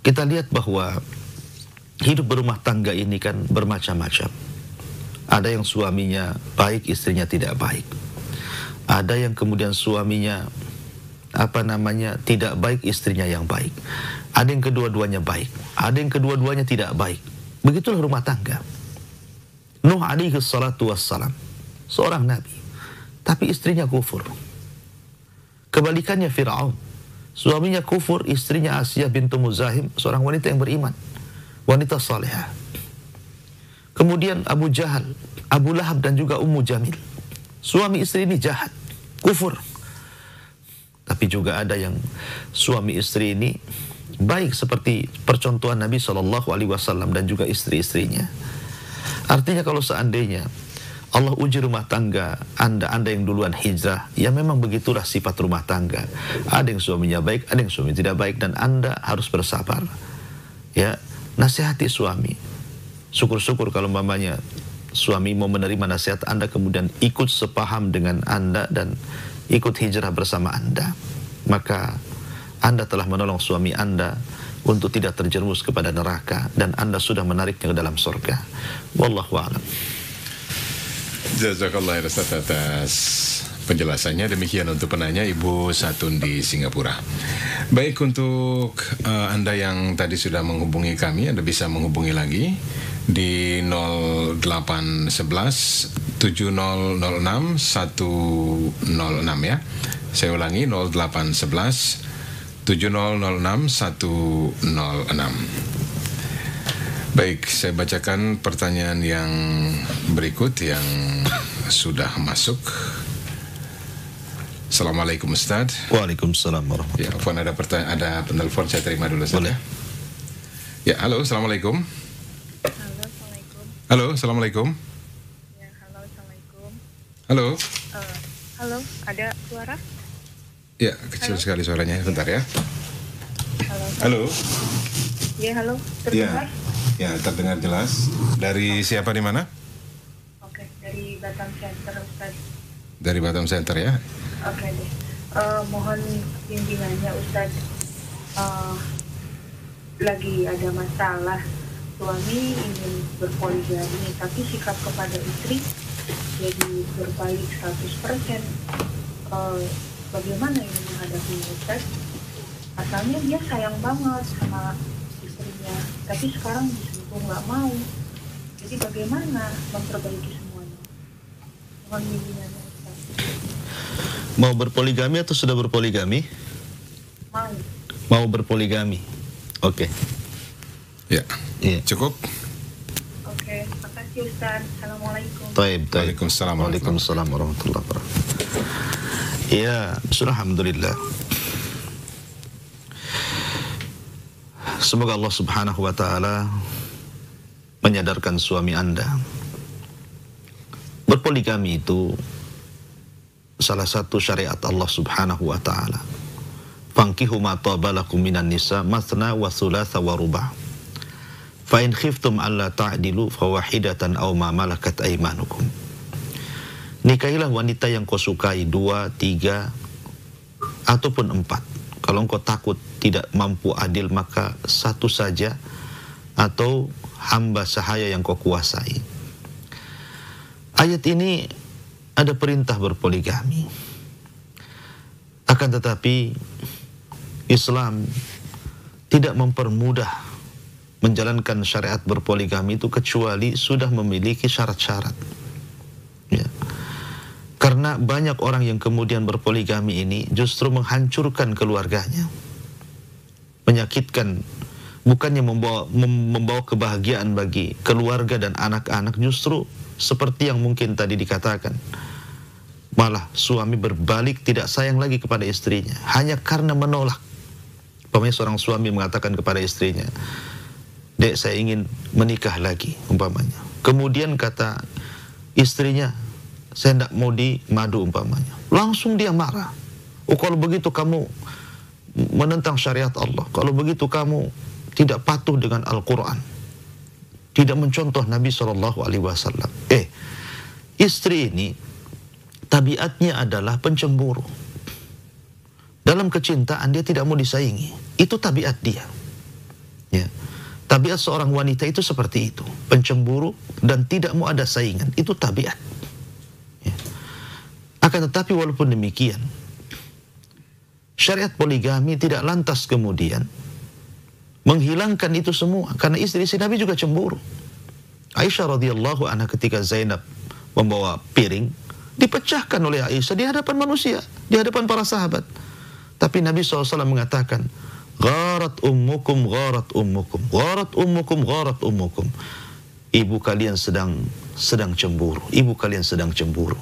Kita lihat bahwa hidup berumah tangga ini kan bermacam-macam. Ada yang suaminya baik, istrinya tidak baik. Ada yang kemudian suaminya tidak baik, istrinya yang baik. Ada yang kedua-duanya baik, ada yang kedua-duanya tidak baik. Begitulah rumah tangga. Nuh alaihi salatu wassalam, seorang nabi, tapi istrinya kufur. Kebalikannya Fir'aun, suaminya kufur, istrinya Asiyah bintu Muzahim, seorang wanita yang beriman, wanita salihah. Kemudian Abu Jahal, Abu Lahab dan juga Ummu Jamil, suami istri ini jahat, kufur. Tapi juga ada yang suami istri ini baik, seperti percontohan Nabi SAW dan juga istri-istrinya. Artinya kalau seandainya Allah uji rumah tangga Anda yang duluan hijrah, ya memang begitulah sifat rumah tangga. Ada yang suaminya baik, ada yang suaminya tidak baik, dan Anda harus bersabar. Ya, nasihati suami. Syukur-syukur kalau mamanya suami mau menerima nasihat Anda, kemudian ikut sepaham dengan Anda dan ikut hijrah bersama Anda, maka Anda telah menolong suami Anda untuk tidak terjerumus kepada neraka, dan Anda sudah menariknya ke dalam surga. Wallahu a'lam. Jazakallah Ustaz atas penjelasannya. Demikian untuk penanya Ibu Satun di Singapura. Baik, untuk Anda yang tadi sudah menghubungi kami, Anda bisa menghubungi lagi di 0811 7006 106 ya. Saya ulangi, 0811 7006 106. Baik, saya bacakan pertanyaan yang berikut yang sudah masuk. Assalamualaikum Ustaz. Waalaikumsalam warahmatullahi Ya, wabarakatuh. ada penelpon, saya terima dulu Ustaz. Boleh. Ya, halo, Assalamualaikum. Halo, Assalamualaikum. Halo, Assalamualaikum. Ya, halo, Assalamualaikum. Halo. Halo, ada suara? Ya, kecil sekali suaranya, bentar ya. Halo. Halo. Ya, halo. Terdengar? Ya, terdengar jelas. Dari siapa, di mana? Oke, dari Batam Center, Ustaz. Dari Batam Center ya. Oke deh. Mohon bimbingannya, Ustaz. Lagi ada masalah. Suami ingin berpoligami, tapi sikap kepada istri jadi berbalik 100%. Bagaimana ini menghadapinya, Ustaz? Asalnya dia sayang banget sama istrinya, tapi sekarang diselingkuh nggak mau. Jadi bagaimana memperbaiki semuanya? Mohon bimbingannya, Ustaz. Mau berpoligami atau sudah berpoligami? Mau. Mau berpoligami. Oke. Ya. Iya. Cukup. Oke, makasih Ustaz. Assalamualaikum. Taib. Waalaikumsalam Waalaikumsalam warahmatullahi wabarakatuh. Ya, alhamdulillah. Semoga Allah Subhanahu wa taala menyadarkan suami Anda. Berpoligami itu salah satu syariat Allah Subhanahu wa taala. Fankihu ma taba lakum minan nisa mathna wa thulatha wa ruba'. Fa in khiftum alla ta'dilu fawahidatan aw ma malakat aymanukum. Nikahilah wanita yang kau sukai, 2, 3 ataupun 4. Kalau engkau takut tidak mampu adil, maka 1 saja atau hamba sahaya yang kau kuasai. Ayat ini ada perintah berpoligami. Akan tetapi Islam tidak mempermudah menjalankan syariat berpoligami itu kecuali sudah memiliki syarat-syarat. Ya. Karena banyak orang yang kemudian berpoligami ini justru menghancurkan keluarganya, menyakitkan, bukannya membawa kebahagiaan bagi keluarga dan anak-anak, justru seperti yang mungkin tadi dikatakan, malah suami berbalik tidak sayang lagi kepada istrinya hanya karena menolak. Umpamanya seorang suami mengatakan kepada istrinya, "Dek, saya ingin menikah lagi," umpamanya. Kemudian kata istrinya, "Saya tidak mau di madu," umpamanya. Langsung dia marah. "Oh, kalau begitu kamu menentang syariat Allah. Kalau begitu kamu tidak patuh dengan Al-Quran." tidak mencontoh Nabi SAW. Istri ini tabiatnya adalah pencemburu. Dalam kecintaan dia tidak mau disaingi. Itu tabiat dia. Ya. Tabiat seorang wanita itu seperti itu. Pencemburu dan tidak mau ada saingan. Itu tabiat. Ya. Akan tetapi walaupun demikian, syariat poligami tidak lantas kemudian menghilangkan itu semua. Karena istri Nabi juga cemburu. Aisyah radhiyallahu anha ketika Zainab membawa piring, dipecahkan oleh Aisyah di hadapan manusia, di hadapan para sahabat. Tapi Nabi SAW mengatakan, gharat ummukum, gharat ummukum, gharat ummukum, gharat ummukum. Ibu kalian sedang cemburu. Ibu kalian sedang cemburu.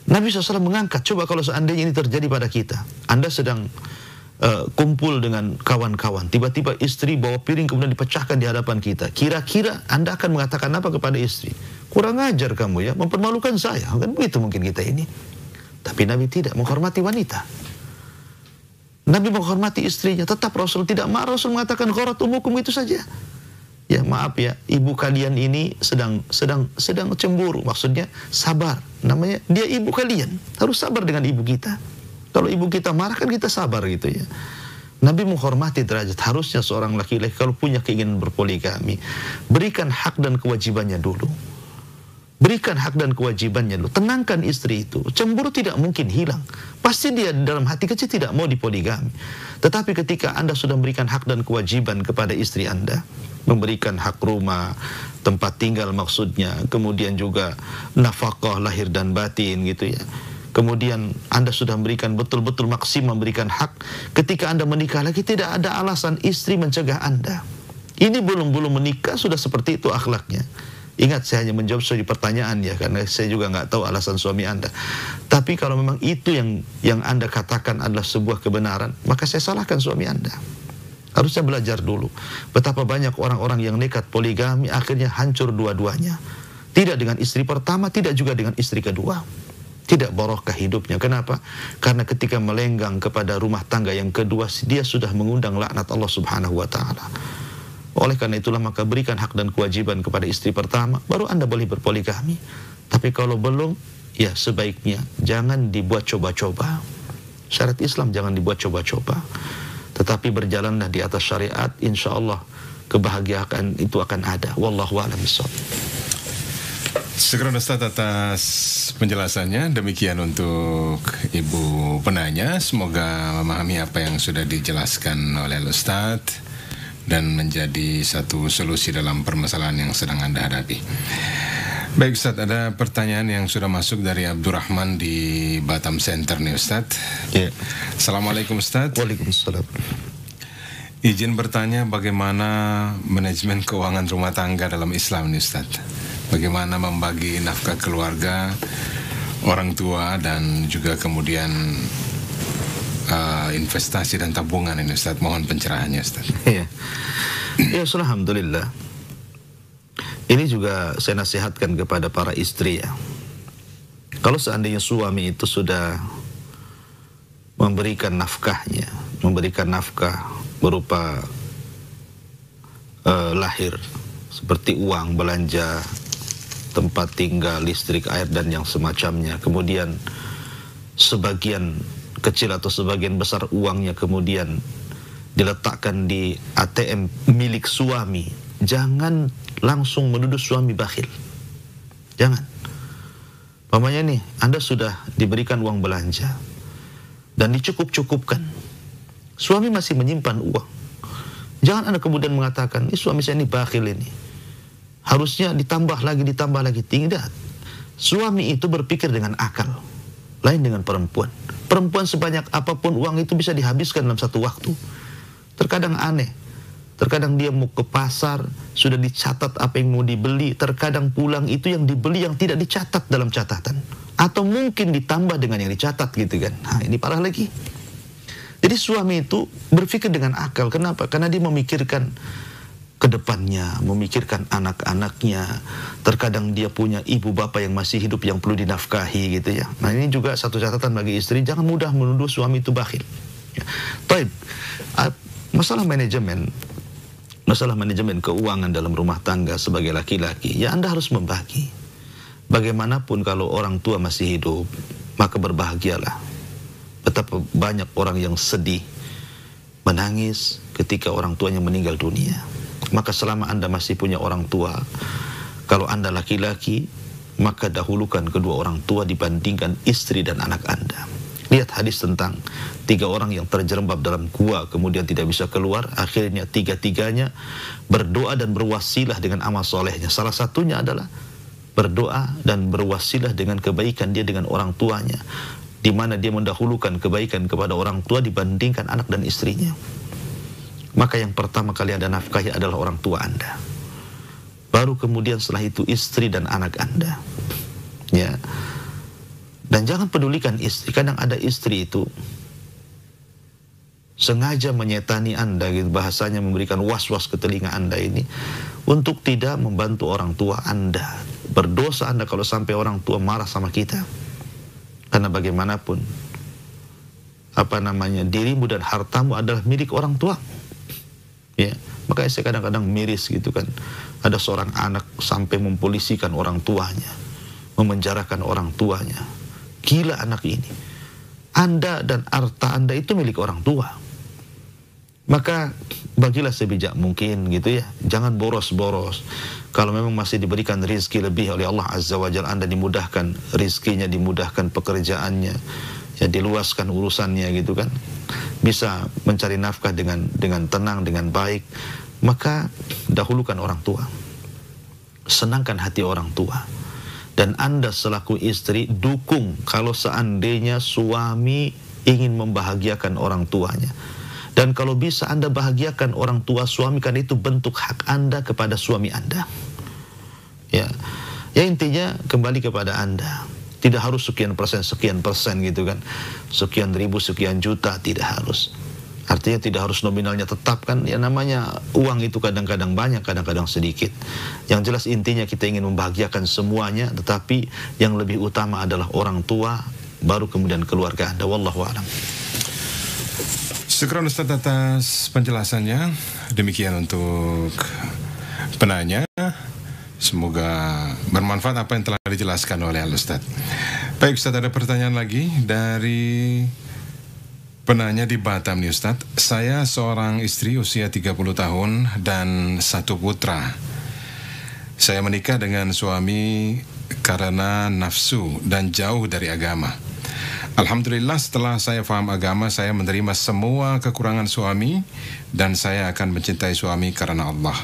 Nabi SAW mengangkat, coba kalau seandainya ini terjadi pada kita. Anda sedang kumpul dengan kawan-kawan, tiba-tiba istri bawa piring kemudian dipecahkan di hadapan kita. Kira-kira Anda akan mengatakan apa kepada istri? Kurang ajar kamu ya, mempermalukan saya. Kan begitu mungkin kita ini. Tapi Nabi tidak, menghormati wanita. Nabi menghormati istrinya. Tetap Rasul tidak marah. Rasul mengatakan gharat umukum, itu saja. Ya maaf ya, ibu kalian ini sedang cemburu. Maksudnya sabar. Namanya dia ibu kalian. Harus sabar dengan ibu kita. Kalau ibu kita marah kan kita sabar gitu ya. Nabi menghormati derajat. Harusnya seorang laki-laki kalau punya keinginan berpoligami, berikan hak dan kewajibannya dulu. Berikan hak dan kewajibannya dulu. Tenangkan istri itu. Cemburu tidak mungkin hilang. Pasti dia dalam hati kecil tidak mau dipoligami. Tetapi ketika Anda sudah memberikan hak dan kewajiban kepada istri Anda, memberikan hak rumah, tempat tinggal maksudnya, kemudian juga nafkah lahir dan batin gitu ya. Kemudian Anda sudah memberikan betul-betul maksimal memberikan hak. Ketika Anda menikah lagi tidak ada alasan istri mencegah Anda. Ini belum menikah sudah seperti itu akhlaknya. Ingat, saya hanya menjawab soal pertanyaan ya, karena saya juga nggak tahu alasan suami Anda. Tapi kalau memang itu yang Anda katakan adalah sebuah kebenaran, maka saya salahkan suami Anda. Harusnya belajar dulu. Betapa banyak orang-orang yang nekat poligami akhirnya hancur dua-duanya. Tidak dengan istri pertama, tidak juga dengan istri kedua. Tidak barokah hidupnya. Kenapa? Karena ketika melenggang kepada rumah tangga yang kedua, dia sudah mengundang laknat Allah Subhanahu wa Ta'ala. Oleh karena itulah maka berikan hak dan kewajiban kepada istri pertama, baru Anda boleh berpoligami. Tapi kalau belum, ya sebaiknya jangan dibuat coba-coba. Syariat Islam jangan dibuat coba-coba. Tetapi berjalanlah di atas syariat, insya Allah kebahagiaan itu akan ada. Wallahu a'lam bishawab. Syukur Ustaz atas penjelasannya. Demikian untuk Ibu penanya. Semoga memahami apa yang sudah dijelaskan oleh Ustaz dan menjadi satu solusi dalam permasalahan yang sedang Anda hadapi. Baik Ustaz, ada pertanyaan yang sudah masuk dari Abdurrahman di Batam Center nih Ustaz. Ya. Assalamualaikum Ustaz. Waalaikumsalam. Izin bertanya bagaimana manajemen keuangan rumah tangga dalam Islam nih Ustaz. Bagaimana membagi nafkah keluarga, orang tua dan juga kemudian investasi dan tabungan ini Ustaz, mohon pencerahannya Ustaz. Iya. Ya, alhamdulillah. Ini juga saya nasihatkan kepada para istri ya. Kalau seandainya suami itu sudah memberikan nafkahnya, memberikan nafkah berupa lahir seperti uang, belanja, tempat tinggal, listrik, air dan yang semacamnya. Kemudian sebagian kecil atau sebagian besar uangnya kemudian diletakkan di ATM milik suami. Jangan langsung menuduh suami bakhil. Jangan. Pamannya nih, Anda sudah diberikan uang belanja dan dicukup-cukupkan. Suami masih menyimpan uang. Jangan Anda kemudian mengatakan, ini suami saya ini bakhil ini. Harusnya ditambah lagi. Tidak. Suami itu berpikir dengan akal. Lain dengan perempuan. Perempuan sebanyak apapun uang itu bisa dihabiskan dalam satu waktu. Terkadang aneh. Terkadang dia mau ke pasar, sudah dicatat apa yang mau dibeli. Terkadang pulang itu yang dibeli yang tidak dicatat dalam catatan. Atau mungkin ditambah dengan yang dicatat gitu kan. Nah ini parah lagi. Jadi suami itu berpikir dengan akal. Kenapa? Karena dia memikirkan ke depannya, memikirkan anak-anaknya. Terkadang dia punya ibu bapak yang masih hidup yang perlu dinafkahi gitu ya. Nah ini juga satu catatan bagi istri, jangan mudah menuduh suami itu bakhil. Ya. Taib, masalah manajemen, masalah manajemen keuangan dalam rumah tangga sebagai laki-laki, ya Anda harus membagi. Bagaimanapun kalau orang tua masih hidup, maka berbahagialah. Betapa banyak orang yang sedih, menangis ketika orang tuanya meninggal dunia. Maka selama Anda masih punya orang tua, kalau Anda laki-laki, maka dahulukan kedua orang tua dibandingkan istri dan anak Anda. Lihat hadis tentang 3 orang yang terjerembab dalam gua kemudian tidak bisa keluar. Akhirnya 3-tiganya berdoa dan berwasilah dengan amal solehnya. Salah satunya adalah berdoa dan berwasilah dengan kebaikan dia dengan orang tuanya, di mana dia mendahulukan kebaikan kepada orang tua dibandingkan anak dan istrinya. Maka yang pertama kali Anda nafkahi adalah orang tua Anda. Baru kemudian setelah itu istri dan anak Anda. Ya. Dan jangan pedulikan istri. Kadang ada istri itu sengaja menyetani Anda, gitu, bahasanya memberikan was-was ke telinga Anda ini untuk tidak membantu orang tua Anda. Berdosa Anda kalau sampai orang tua marah sama kita. Karena bagaimanapun dirimu dan hartamu adalah milik orang tua. Ya, makanya saya kadang-kadang miris gitu kan. Ada seorang anak sampai mempolisikan orang tuanya, memenjarakan orang tuanya. Gila anak ini. Anda dan harta Anda itu milik orang tua. Maka bagilah sebijak mungkin gitu ya. Jangan boros-boros. Kalau memang masih diberikan rizki lebih oleh Allah Azza wa Jalla, Anda dimudahkan rizkinya, dimudahkan pekerjaannya, ya diluaskan urusannya gitu kan. Bisa mencari nafkah dengan tenang, dengan baik. Maka dahulukan orang tua. Senangkan hati orang tua. Dan Anda selaku istri dukung kalau seandainya suami ingin membahagiakan orang tuanya. Dan kalau bisa Anda bahagiakan orang tua suami, karena itu bentuk hak Anda kepada suami Anda. Ya, intinya kembali kepada Anda. Tidak harus sekian persen gitu kan. Sekian ribu, sekian juta, tidak harus. Artinya tidak harus nominalnya tetap kan. Ya namanya uang itu kadang-kadang banyak, kadang-kadang sedikit. Yang jelas intinya kita ingin membahagiakan semuanya, tetapi yang lebih utama adalah orang tua, baru kemudian keluarga Anda. Wallahu a'lam. Syukran Ustaz atas penjelasannya. Demikian untuk penanya. Semoga bermanfaat apa yang telah dijelaskan oleh Al-Ustaz. Baik Ustaz, ada pertanyaan lagi dari penanya di Batam nih Ustaz. Saya seorang istri usia 30 tahun dan 1 putra. Saya menikah dengan suami karena nafsu dan jauh dari agama. Alhamdulillah setelah saya paham agama, saya menerima semua kekurangan suami dan saya akan mencintai suami karena Allah.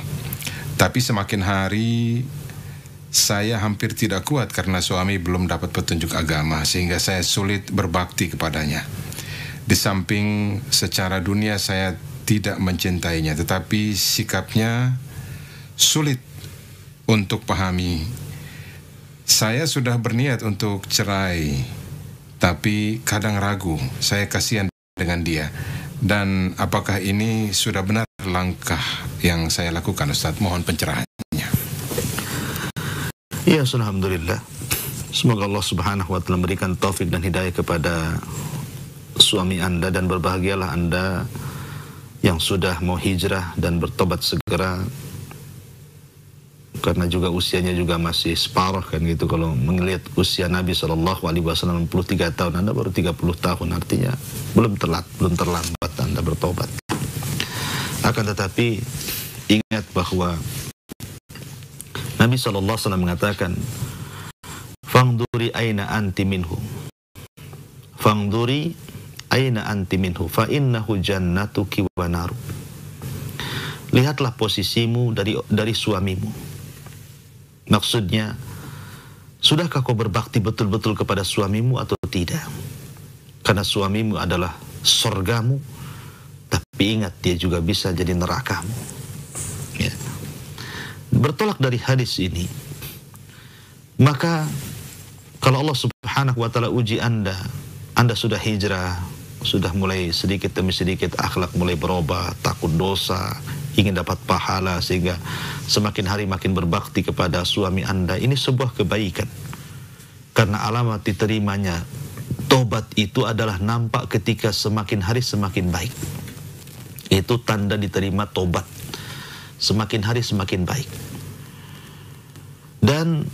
Tapi semakin hari saya hampir tidak kuat karena suami belum dapat petunjuk agama, sehingga saya sulit berbakti kepadanya. Di samping secara dunia saya tidak mencintainya, tetapi sikapnya sulit untuk pahami. Saya sudah berniat untuk cerai, tapi kadang ragu, saya kasihan dengan dia. Dan apakah ini sudah benar langkah yang saya lakukan Ustaz? Mohon pencerahannya. Ya, alhamdulillah. Semoga Allah Subhanahu wa taala memberikan taufik dan hidayah kepada suami Anda, dan berbahagialah Anda yang sudah mau hijrah dan bertobat segera, karena juga usianya juga masih separuh kan gitu. Kalau melihat usia Nabi SAW 63 tahun, Anda baru 30 tahun, artinya belum terlambat Anda bertobat. Akan tetapi ingat bahwa Nabi SAW mengatakan, "Fangduri aina anti minhu, fangduri aina anti minhu, fa innahu jannatuki wa naru." Lihatlah posisimu dari suamimu. Maksudnya, sudahkah kau berbakti betul-betul kepada suamimu atau tidak? Karena suamimu adalah surgamu, tapi ingat dia juga bisa jadi nerakamu. Ya. Bertolak dari hadis ini, maka kalau Allah Subhanahu wa taala uji Anda sudah hijrah, sudah mulai sedikit demi sedikit akhlak mulai berubah, takut dosa, ingin dapat pahala, sehingga semakin hari makin berbakti kepada suami Anda. Ini sebuah kebaikan. Karena alamat diterimanya tobat itu adalah nampak ketika semakin hari semakin baik. Itu tanda diterima tobat. semakin hari semakin baik. Dan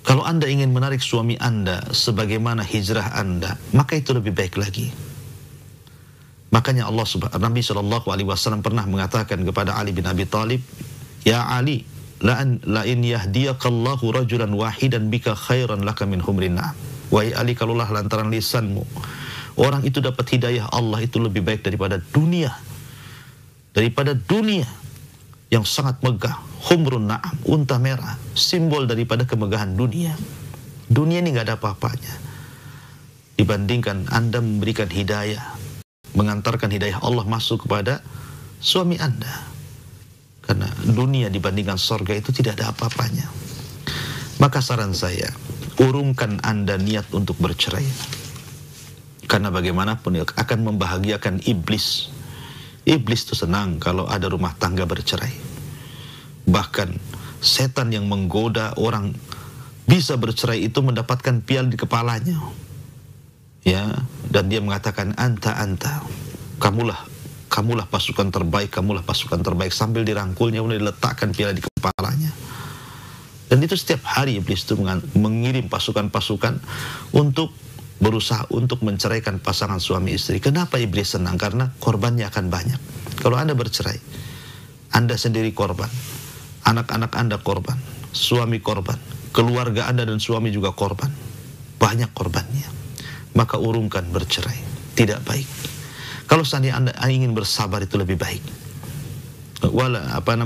kalau Anda ingin menarik suami Anda sebagaimana hijrah Anda, maka itu lebih baik lagi. Makanya Nabi SAW pernah mengatakan kepada Ali bin Abi Thalib, "Ya Ali, la in yahdiyakallahu rajulan wahidan bika khairan laka min humrin na'am." Wahai Ali, kalaulah lantaran lisanmu orang itu dapat hidayah Allah, itu lebih baik daripada dunia. Daripada dunia yang sangat megah, humrun na'am, unta merah, simbol daripada kemegahan dunia. Dunia ini nggak ada apa-apanya dibandingkan Anda memberikan hidayah, mengantarkan hidayah Allah masuk kepada suami Anda. Karena dunia dibandingkan sorga itu tidak ada apa-apanya. Maka saran saya, urungkan Anda niat untuk bercerai. Karena bagaimanapun akan membahagiakan iblis. Iblis itu senang kalau ada rumah tangga bercerai. Bahkan setan yang menggoda orang bisa bercerai itu mendapatkan piala di kepalanya. Ya, dan dia mengatakan anta, kamulah pasukan terbaik, sambil dirangkulnya kemudian diletakkan piala di kepalanya. Dan itu setiap hari iblis itu mengirim pasukan-pasukan untuk berusaha untuk menceraikan pasangan suami istri. Kenapa iblis senang? Karena korbannya akan banyak. Kalau Anda bercerai, Anda sendiri korban, anak-anak Anda korban, suami korban, keluarga Anda dan suami juga korban. Banyak korbannya. Maka urungkan bercerai. Tidak baik. Kalau seandainya Anda ingin bersabar, itu lebih baik.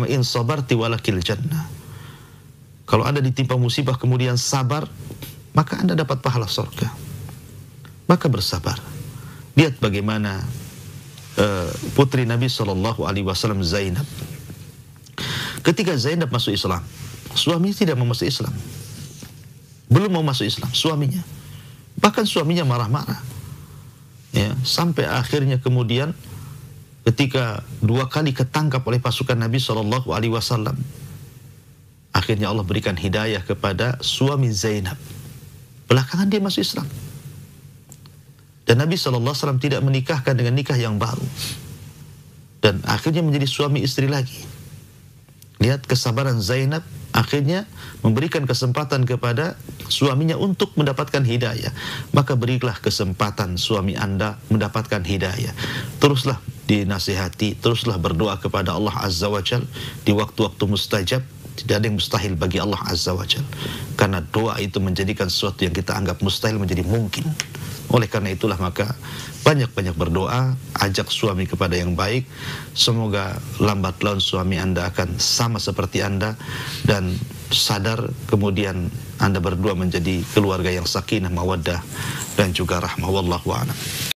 In sabarti walakil jannah. Kalau Anda ditimpa musibah kemudian sabar, maka Anda dapat pahala surga. Maka bersabar. Lihat bagaimana putri Nabi SAW Zainab. Ketika Zainab masuk Islam, suaminya tidak mau masuk Islam. Belum mau masuk Islam, suaminya. Bahkan suaminya marah-marah. Ya, sampai akhirnya kemudian ketika 2 kali ketangkap oleh pasukan Nabi SAW, akhirnya Allah berikan hidayah kepada suami Zainab. Belakangan dia masuk Islam. Dan Nabi SAW tidak menikahkan dengan nikah yang baru. Dan akhirnya menjadi suami istri lagi. Lihat kesabaran Zainab, akhirnya memberikan kesempatan kepada suaminya untuk mendapatkan hidayah. Maka berilah kesempatan suami Anda mendapatkan hidayah. Teruslah dinasihati, teruslah berdoa kepada Allah Azza wa Jal di waktu-waktu mustajab. Tidak ada yang mustahil bagi Allah Azza wa Jal. Karena doa itu menjadikan sesuatu yang kita anggap mustahil menjadi mungkin. Oleh karena itulah maka banyak-banyak berdoa, ajak suami kepada yang baik. Semoga lambat laun suami Anda akan sama seperti Anda dan sadar, kemudian Anda berdua menjadi keluarga yang sakinah, mawaddah dan juga rahmah. Wallahu a'lam.